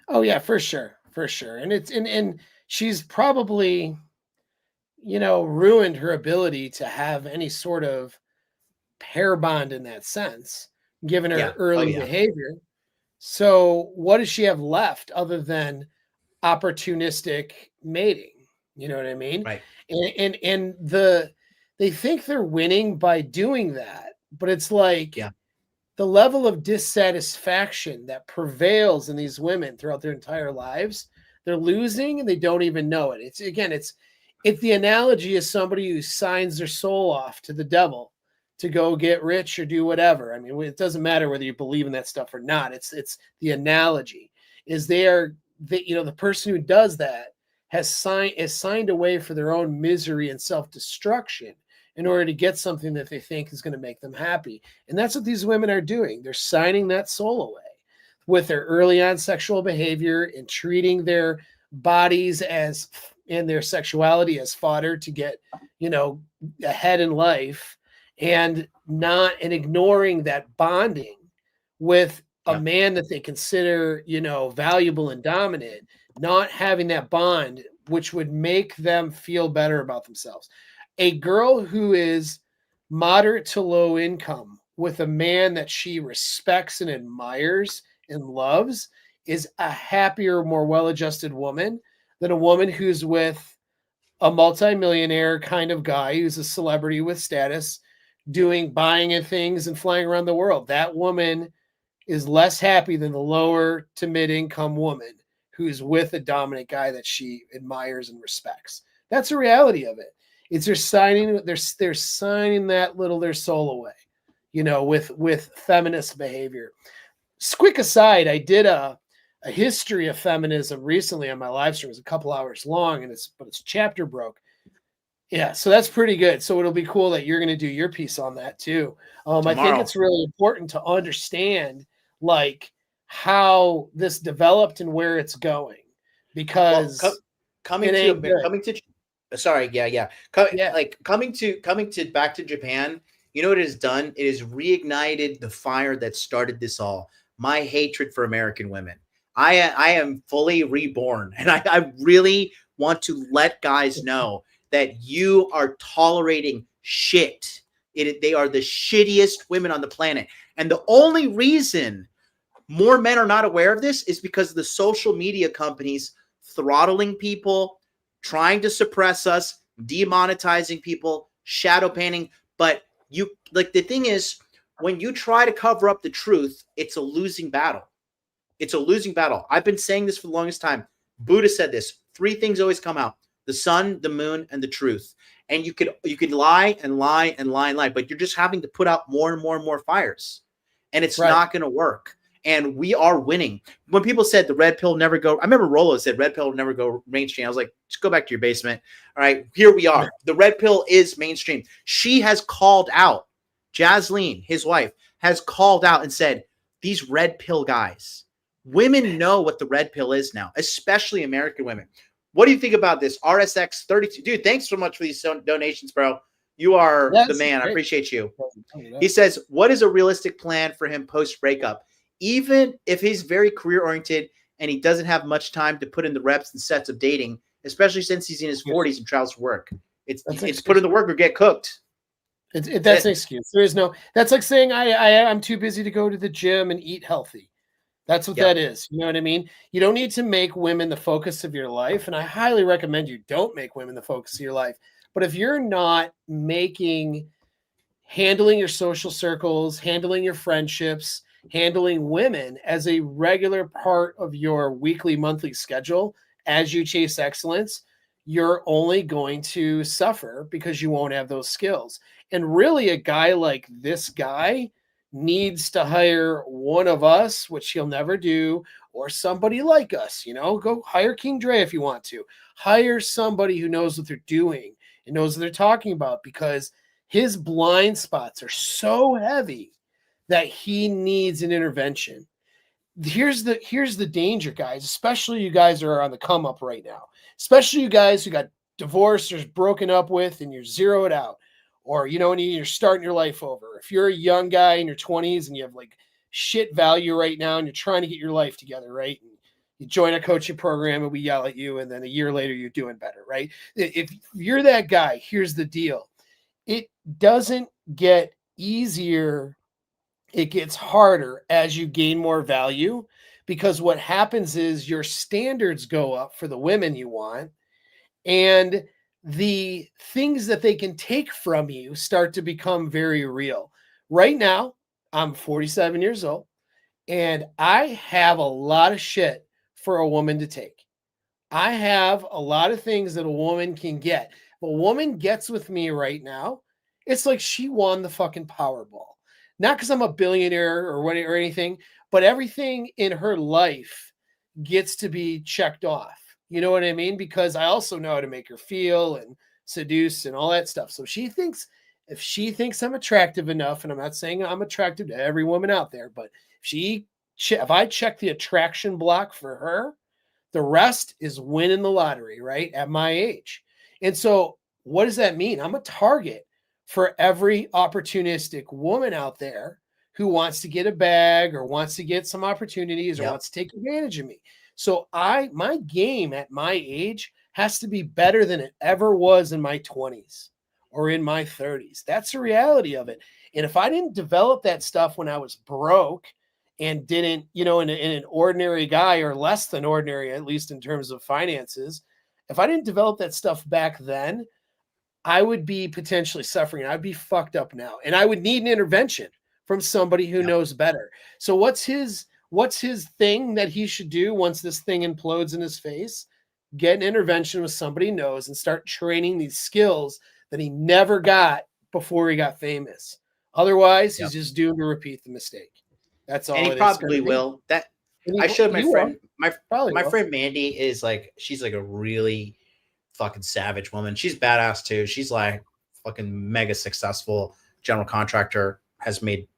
Speaker 2: Oh yeah, for sure. And and she's probably, ruined her ability to have any sort of pair bond in that sense, given her early behavior. So what does she have left other than opportunistic mating? You know what I mean?
Speaker 1: Right.
Speaker 2: And they think they're winning by doing that, but it's like the level of dissatisfaction that prevails in these women throughout their entire lives, they're losing and they don't even know it. It's the analogy of somebody who signs their soul off to the devil to go get rich or do whatever. I mean, it doesn't matter whether you believe in that stuff or not. It's the analogy is the person who does that is signed away for their own misery and self-destruction in order to get something that they think is going to make them happy. And that's what these women are doing. They're signing that soul away with their early on sexual behavior and treating their bodies and their sexuality as fodder to get, ahead in life, and ignoring that bonding with a man that they consider, valuable and dominant, not having that bond, which would make them feel better about themselves. A girl who is moderate to low income with a man that she respects and admires and loves is a happier, more well-adjusted woman than a woman who's with a multimillionaire kind of guy who's a celebrity with status, buying and things and flying around the world. That woman is less happy than the lower to mid-income woman who's with a dominant guy that she admires and respects. That's the reality of it. It's they're signing their soul away, with feminist behavior. quick aside, I did a history of feminism recently on my live stream. It was a couple hours long, and it's chapter broke. Yeah, so that's pretty good. So it'll be cool that you're going to do your piece on that too. I think it's really important to understand like how this developed and where it's going, because
Speaker 1: coming to back to Japan, you know what it has done? It has reignited the fire that started this all. My hatred for American women. I am fully reborn, and I really want to let guys know that you are tolerating shit. They are the shittiest women on the planet. And the only reason more men are not aware of this is because of the social media companies throttling people, trying to suppress us, demonetizing people, shadow painting. But the thing is, when you try to cover up the truth, it's a losing battle. It's a losing battle. I've been saying this for the longest time. Buddha said this. 3 things always come out: the sun, the moon, and the truth. And you could lie and lie and lie and lie, but you're just having to put out more and more and more fires. And it's not going to work. And we are winning. When people said the red pill never go, I remember Rollo said red pill never go mainstream. I was like, just go back to your basement. All right, here we are. The red pill is mainstream. She has called out, Jasleen, his wife, has called out and said, these red pill guys, women know what the red pill is now, especially American women. What do you think about this? RSX 32. Dude, thanks so much for these donations, bro. You are the man. I appreciate you. He says, what is a realistic plan for him post-breakup? Even if he's very career-oriented and he doesn't have much time to put in the reps and sets of dating, especially since he's in his 40s and travels for work. It's put in the work or get cooked.
Speaker 2: That's an excuse. There is no, that's like saying I'm too busy to go to the gym and eat healthy. That's what that is. You know what I mean? You don't need to make women the focus of your life. And I highly recommend you don't make women the focus of your life. But if you're not handling your social circles, handling your friendships, handling women as a regular part of your weekly, monthly schedule as you chase excellence, you're only going to suffer because you won't have those skills. And really, a guy like this guy needs to hire one of us, which he'll never do, or somebody like us. Go hire King Dre if you want to. Hire somebody who knows what they're doing and knows what they're talking about, because his blind spots are so heavy that he needs an intervention. Here's the danger, guys, especially you guys who are on the come up right now, especially you guys who got divorced or broken up with and you're zeroed out, or, and you're starting your life over. If you're a young guy in your 20s and you have like shit value right now and you're trying to get your life together, right? And you join a coaching program and we yell at you, and then a year later you're doing better, right? If you're that guy, here's the deal. It doesn't get easier. It gets harder as you gain more value, because what happens is your standards go up for the women you want, and the things that they can take from you start to become very real. Right now, I'm 47 years old, and I have a lot of shit for a woman to take. I have a lot of things that a woman can get. If a woman gets with me right now, it's like she won the fucking Powerball. Not because I'm a billionaire or anything, but everything in her life gets to be checked off. You know what I mean? Because I also know how to make her feel and seduce and all that stuff. So if she thinks I'm attractive enough, and I'm not saying I'm attractive to every woman out there, but if I check the attraction block for her, the rest is winning the lottery, right? At my age. And so what does that mean? I'm a target for every opportunistic woman out there who wants to get a bag or wants to get some opportunities or wants to take advantage of me. So my game at my age has to be better than it ever was in my 20s or in my 30s. That's the reality of it. And if I didn't develop that stuff when I was broke and didn't, in an ordinary guy or less than ordinary, at least in terms of finances, if I didn't develop that stuff back then, I would be potentially suffering. I'd be fucked up now. And I would need an intervention from somebody who knows better. So what's his thing that he should do once this thing implodes in his face? Get an intervention with somebody who knows and start training these skills that he never got before he got famous. Otherwise, he's just doomed to repeat the mistake. That's all.
Speaker 1: And he probably will. I showed my friend, my friend Mandy is like, she's like a really fucking savage woman. She's badass too. She's like fucking mega successful general contractor, has made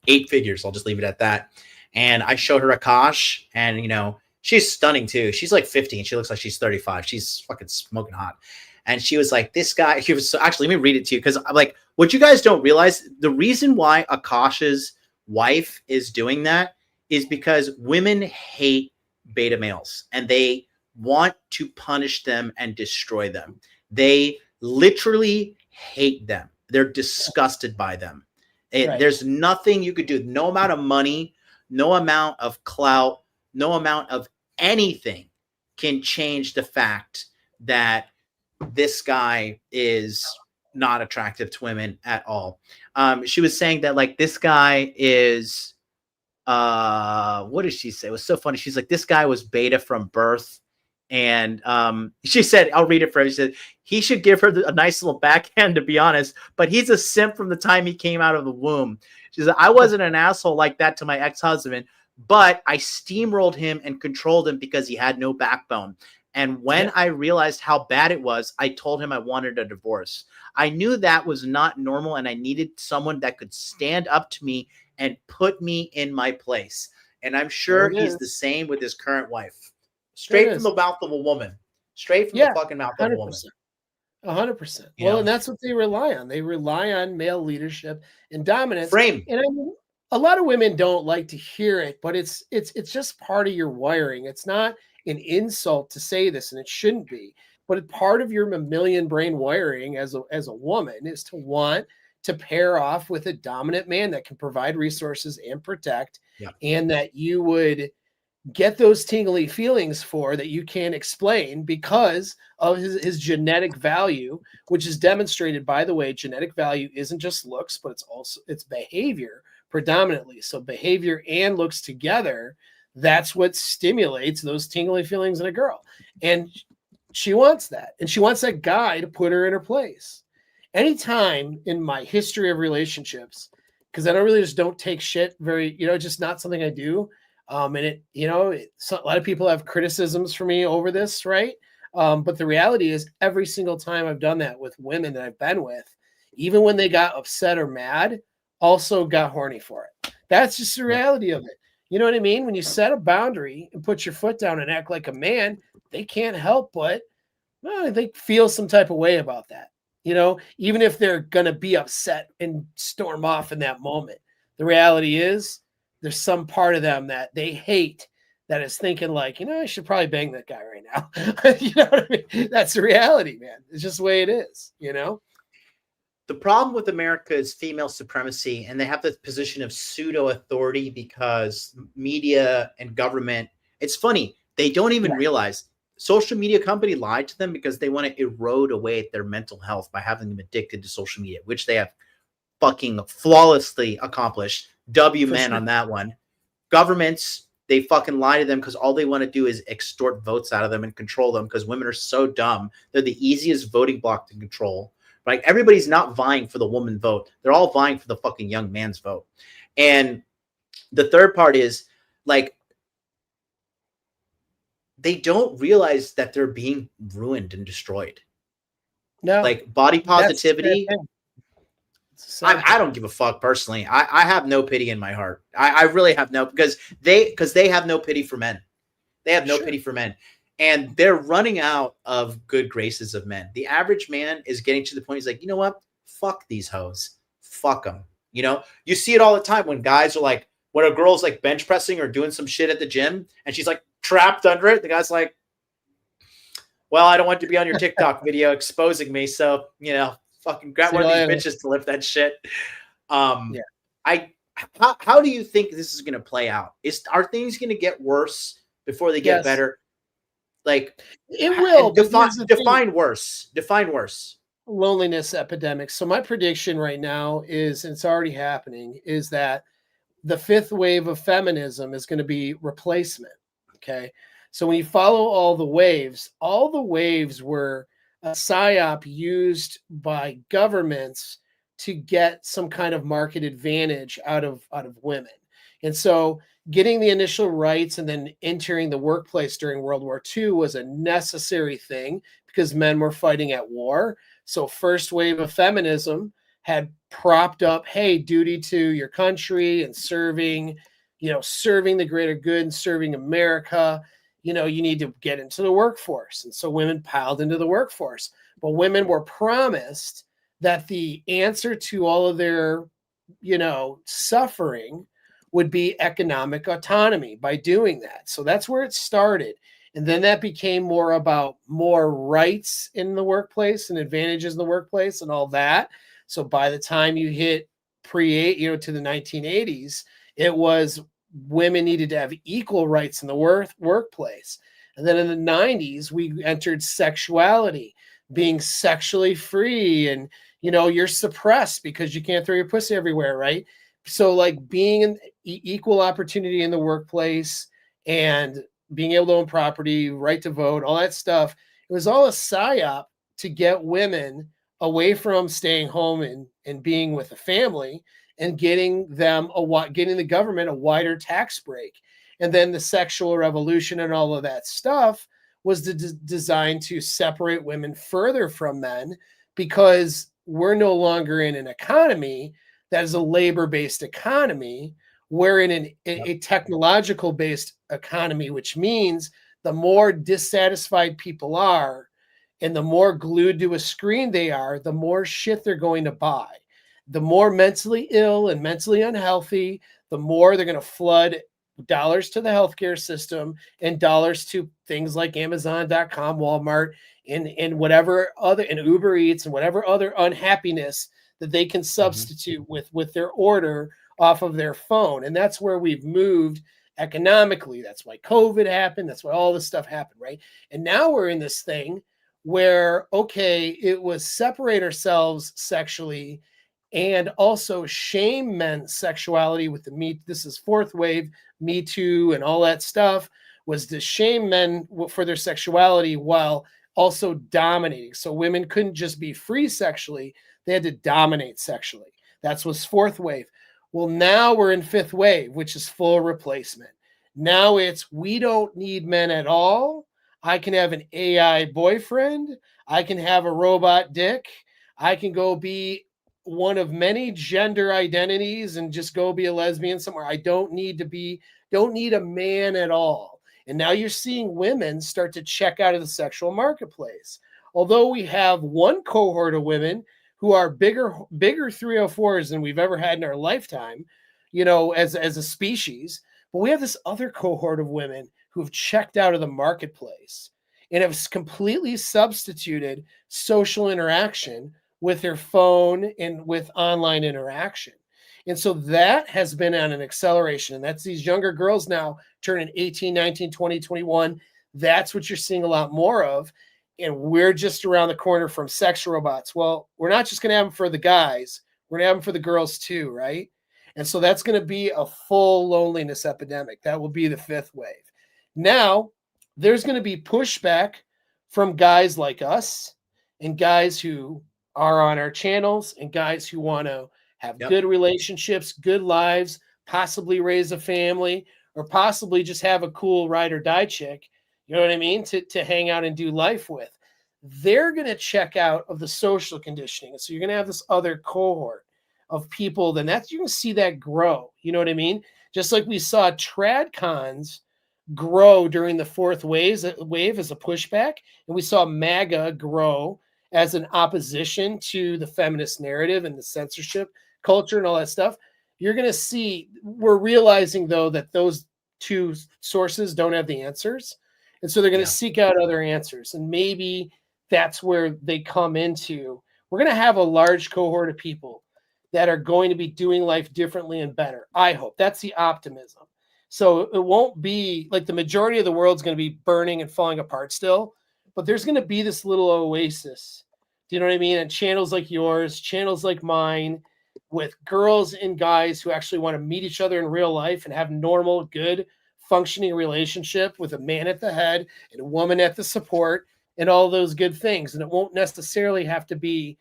Speaker 1: 8 figures. I'll just leave it at that. And I showed her Akaash, and you know, she's stunning too. She's like 50 and she looks like she's 35. She's fucking smoking hot. And she was like, this guy, he was so, actually, let me read it to you. Cause I'm like, what you guys don't realize, the reason why Akaash's wife is doing that is because women hate beta males and they want to punish them and destroy them. They literally hate them. They're disgusted by them. There's nothing you could do. No amount of money, no amount of clout, no amount of anything can change the fact that this guy is not attractive to women at all. She was saying that like this guy is, what did she say? It was so funny. She's like, this guy was beta from birth. And she said, I'll read it for her. She said, he should give her a nice little backhand, to be honest, but he's a simp from the time he came out of the womb. She said, I wasn't an asshole like that to my ex-husband, but I steamrolled him and controlled him because he had no backbone. And when I realized how bad it was, I told him I wanted a divorce. I knew that was not normal, and I needed someone that could stand up to me and put me in my place. And I'm sure he's the same with his current wife. Straight from the mouth of a woman. Straight from the fucking mouth of a woman.
Speaker 2: 100%. Well, and that's what they rely on. They rely on male leadership and dominance. And I mean, a lot of women don't like to hear it, but it's just part of your wiring. It's not an insult to say this, and it shouldn't be. But part of your mammalian brain wiring as a woman is to want to pair off with a dominant man that can provide resources and protect, and that you would get those tingly feelings for, that you can't explain because of his genetic value, which is demonstrated, by the way. Genetic value isn't just looks, but it's behavior predominantly. So behavior and looks together, that's what stimulates those tingly feelings in a girl. And she wants that. And she wants that guy to put her in her place. Anytime in my history of relationships, because I don't take shit very, just not something I do. And a lot of people have criticisms for me over this, right? But the reality is, every single time I've done that with women that I've been with, even when they got upset or mad, also got horny for it. That's just the reality of it. You know what I mean? When you set a boundary and put your foot down and act like a man, they can't help but they feel some type of way about that. Even if they're going to be upset and storm off in that moment, the reality is there's some part of them that they hate that is thinking like, I should probably bang that guy right now. You know what I mean? That's the reality, man. It's just the way it is,
Speaker 1: The problem with America is female supremacy, and they have the position of pseudo authority because media and government, it's funny. They don't even realize social media company lied to them because they want to erode away their mental health by having them addicted to social media, which they have fucking flawlessly accomplished. Men on that one. Governments, they fucking lie to them because all they want to do is extort votes out of them and control them, because women are so dumb. They're the easiest voting bloc to control. Like, everybody's not vying for the woman vote. They're all vying for the fucking young man's vote. And the third part is, like, they don't realize that they're being ruined and destroyed.
Speaker 2: No.
Speaker 1: Like, body positivity. I don't give a fuck personally. I have no pity in my heart. I really have no, because they have no pity for men. They have no pity for men. And they're running out of good graces of men. The average man is getting to the point, he's like, you know what? Fuck these hoes. Fuck them. You see it all the time when guys are like, when a girl's like bench pressing or doing some shit at the gym and she's like trapped under it. The guy's like, well, I don't want to be on your TikTok video exposing me. So, fucking grab one of these bitches to lift that shit. How do you think this is going to play out? Are things going to get worse before they get better? Like,
Speaker 2: it will.
Speaker 1: Define worse. Define worse.
Speaker 2: Loneliness epidemic. So my prediction right now is, and it's already happening, is that the 5th wave of feminism is going to be replacement. Okay. So when you follow all the waves were a psyop used by governments to get some kind of market advantage out of women. And so getting the initial rights and then entering the workplace during World War II was a necessary thing because men were fighting at war. So first wave of feminism had propped up, hey, duty to your country and serving, serving the greater good and serving America. You need to get into the workforce. And so women piled into the workforce. But women were promised that the answer to all of their, suffering would be economic autonomy by doing that. So that's where it started. And then that became more about more rights in the workplace and advantages in the workplace and all that. So by the time you hit to the 1980s, it was women needed to have equal rights in the workplace. And then in the 90s, we entered sexuality, being sexually free. And, you're suppressed because you can't throw your pussy everywhere, right? So like being an equal opportunity in the workplace and being able to own property, right to vote, all that stuff, it was all a psyop to get women away from staying home and being with a family and getting the government a wider tax break. And then the sexual revolution and all of that stuff was designed to separate women further from men, because we're no longer in an economy that is a labor-based economy. We're in a technological-based economy, which means the more dissatisfied people are and the more glued to a screen they are, the more shit they're going to buy. The more mentally ill and mentally unhealthy, the more they're going to flood dollars to the healthcare system and dollars to things like Amazon.com, Walmart, and whatever other, and Uber Eats and whatever other unhappiness that they can substitute with their order off of their phone. And that's where we've moved economically. That's why COVID happened. That's why all this stuff happened, right? And now we're in this thing where, okay, it was separate ourselves sexually and also shame men's sexuality with this is fourth wave, Me Too and all that stuff, was to shame men for their sexuality while also dominating. So women couldn't just be free sexually, they had to dominate sexually. That's what's fourth wave. Well, now we're in fifth wave, which is full replacement. Now it's, we don't need men at all. I can have an AI boyfriend. I can have a robot dick. I can go be one of many gender identities and just go be a lesbian somewhere. I don't need a man at all. And now you're seeing women start to check out of the sexual marketplace. Although we have one cohort of women who are bigger 304s than we've ever had in our lifetime, as a species, but we have this other cohort of women who've checked out of the marketplace and have completely substituted social interaction with their phone and with online interaction. And so that has been on an acceleration. And that's these younger girls now turning 18, 19, 20, 21. That's what you're seeing a lot more of. And we're just around the corner from sex robots. Well, we're not just going to have them for the guys. We're going to have them for the girls too, right? And so that's going to be a full loneliness epidemic. That will be the fifth wave. Now, there's going to be pushback from guys like us and guys who are on our channels and guys who want to have good relationships, good lives, possibly raise a family, or possibly just have a cool ride or die chick, you know what I mean, to hang out and do life with. They're going to check out of the social conditioning. So you're going to have this other cohort of people, then you're going to see that grow. You know what I mean? Just like we saw trad cons grow during the fourth wave as a pushback, and we saw MAGA grow as an opposition to the feminist narrative and the censorship culture and all that stuff. You're going to see, we're realizing though that those two sources don't have the answers. And so they're going to seek out other answers. And maybe that's where they come into, we're going to have a large cohort of people that are going to be doing life differently and better. I hope that's the optimism. So it won't be like the majority of the world's going to be burning and falling apart still, but there's going to be this little oasis. Do you know what I mean? And channels like yours, channels like mine, with girls and guys who actually want to meet each other in real life and have normal, good, functioning relationship with a man at the head and a woman at the support and all those good things. And it won't necessarily have to be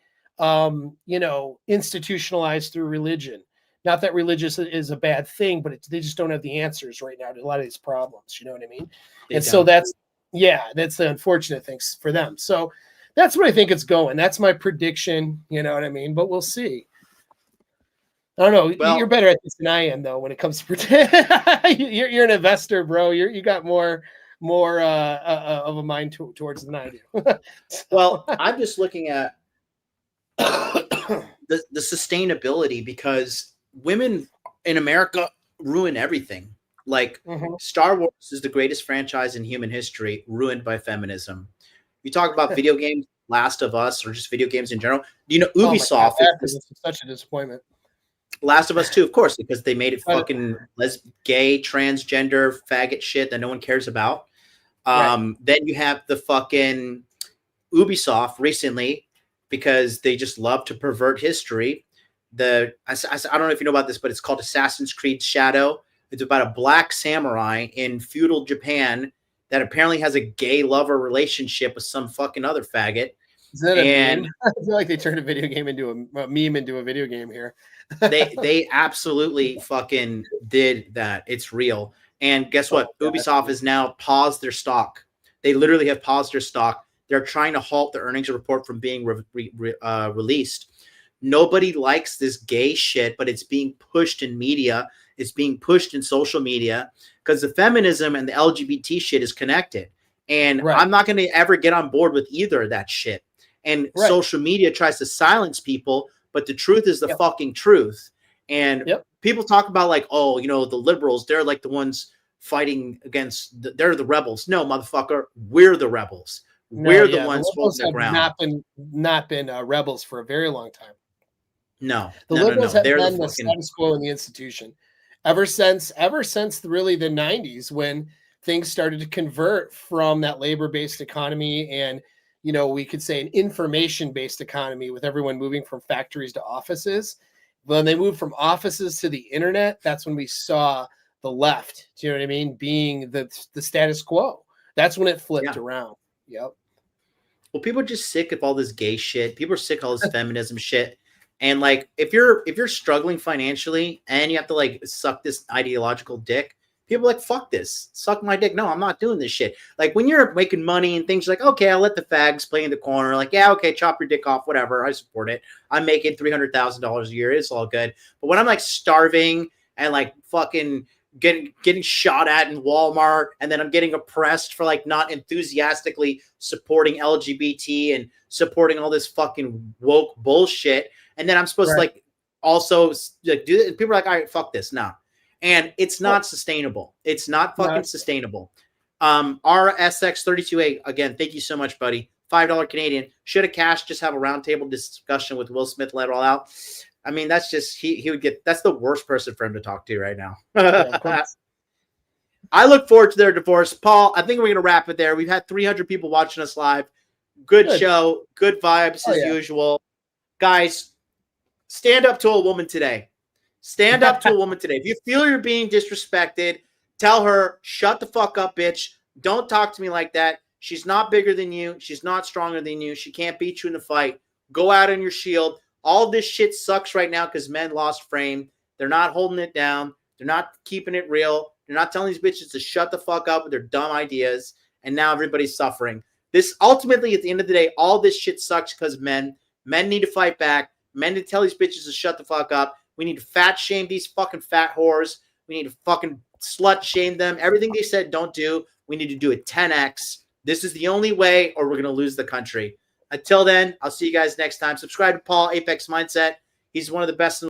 Speaker 2: institutionalized through religion. Not that religious is a bad thing, but they just don't have the answers right now to a lot of these problems. You know what I mean? So that's the unfortunate things for them. So that's what I think it's going. That's my prediction. You know what I mean? But we'll see. I don't know. Well, you're better at this than I am, though, when it comes to you're an investor, bro. You got more of a mind towards than I do.
Speaker 1: Well, I'm just looking at the sustainability, because women in America ruin everything. Like Star Wars is the greatest franchise in human history, ruined by feminism. You talk about video games, Last of Us, or just video games in general. Ubisoft
Speaker 2: is such a disappointment.
Speaker 1: Last of Us 2, of course, because they made it fucking gay, transgender, faggot shit that no one cares about. Then you have the fucking Ubisoft recently, because they just love to pervert history. I don't know if you know about this, but it's called Assassin's Creed Shadow. It's about a black samurai in feudal Japan that apparently has a gay lover relationship with some fucking other faggot.
Speaker 2: Is that a meme? I feel like they turned a video game into a meme into a video game here.
Speaker 1: they absolutely fucking did that. It's real. And guess what? Ubisoft has now paused their stock. They literally have paused their stock. They're trying to halt the earnings report from being released. Nobody likes this gay shit, but it's being pushed in media. It's being pushed in social media because the feminism and the LGBT shit is connected. And I'm not going to ever get on board with either of that shit. And social media tries to silence people, but the truth is the fucking truth. And people talk about like, oh, the liberals, they're like the ones fighting against, they're the rebels. No, motherfucker, we're the rebels. We're the ones holding the ground.
Speaker 2: Not been rebels for a very long time.
Speaker 1: No,
Speaker 2: the liberals have been the status quo in the institution ever since really the 90s, when things started to convert from that labor-based economy and we could say an information-based economy with everyone moving from factories to offices. When they moved from offices to the internet, that's when we saw the left, do you know what I mean, being the status quo. That's when it flipped around. Yep.
Speaker 1: Well, people are just sick of all this gay shit. People are sick of all this feminism shit. And like, if you're struggling financially and you have to like suck this ideological dick, people are like, fuck this, suck my dick. No, I'm not doing this shit. Like when you're making money and things, like, okay, I'll let the fags play in the corner. Like, yeah, okay, chop your dick off, whatever. I support it. I'm making $300,000 a year. It's all good. But when I'm like starving and like fucking getting shot at in Walmart, and then I'm getting oppressed for like not enthusiastically supporting LGBT and supporting all this fucking woke bullshit, and then I'm supposed to like also like do it. People are like, all right, fuck this. No. And it's not sustainable. It's not fucking sustainable. RSX328, again, thank you so much, buddy. $5 Canadian. Should Akaash just have a roundtable discussion with Will Smith, let it all out? I mean, that's just, he would get, that's the worst person for him to talk to right now. I look forward to their divorce. Paul, I think we're going to wrap it there. We've had 300 people watching us live. Good show. Good vibes as usual. Guys, stand up to a woman today. Stand up to a woman today. If you feel you're being disrespected, tell her, shut the fuck up, bitch. Don't talk to me like that. She's not bigger than you. She's not stronger than you. She can't beat you in the fight. Go out on your shield. All this shit sucks right now because men lost frame. They're not holding it down. They're not keeping it real. They're not telling these bitches to shut the fuck up with their dumb ideas. And now everybody's suffering. This ultimately, at the end of the day, all this shit sucks because men need to fight back. Men need to tell these bitches to shut the fuck up. We need to fat shame these fucking fat whores. We need to fucking slut shame them. Everything they said don't do, we need to do it 10x. This is the only way, or we're going to lose the country. Until then, I'll see you guys next time. Subscribe to Paul, Apex Mindset. He's one of the best in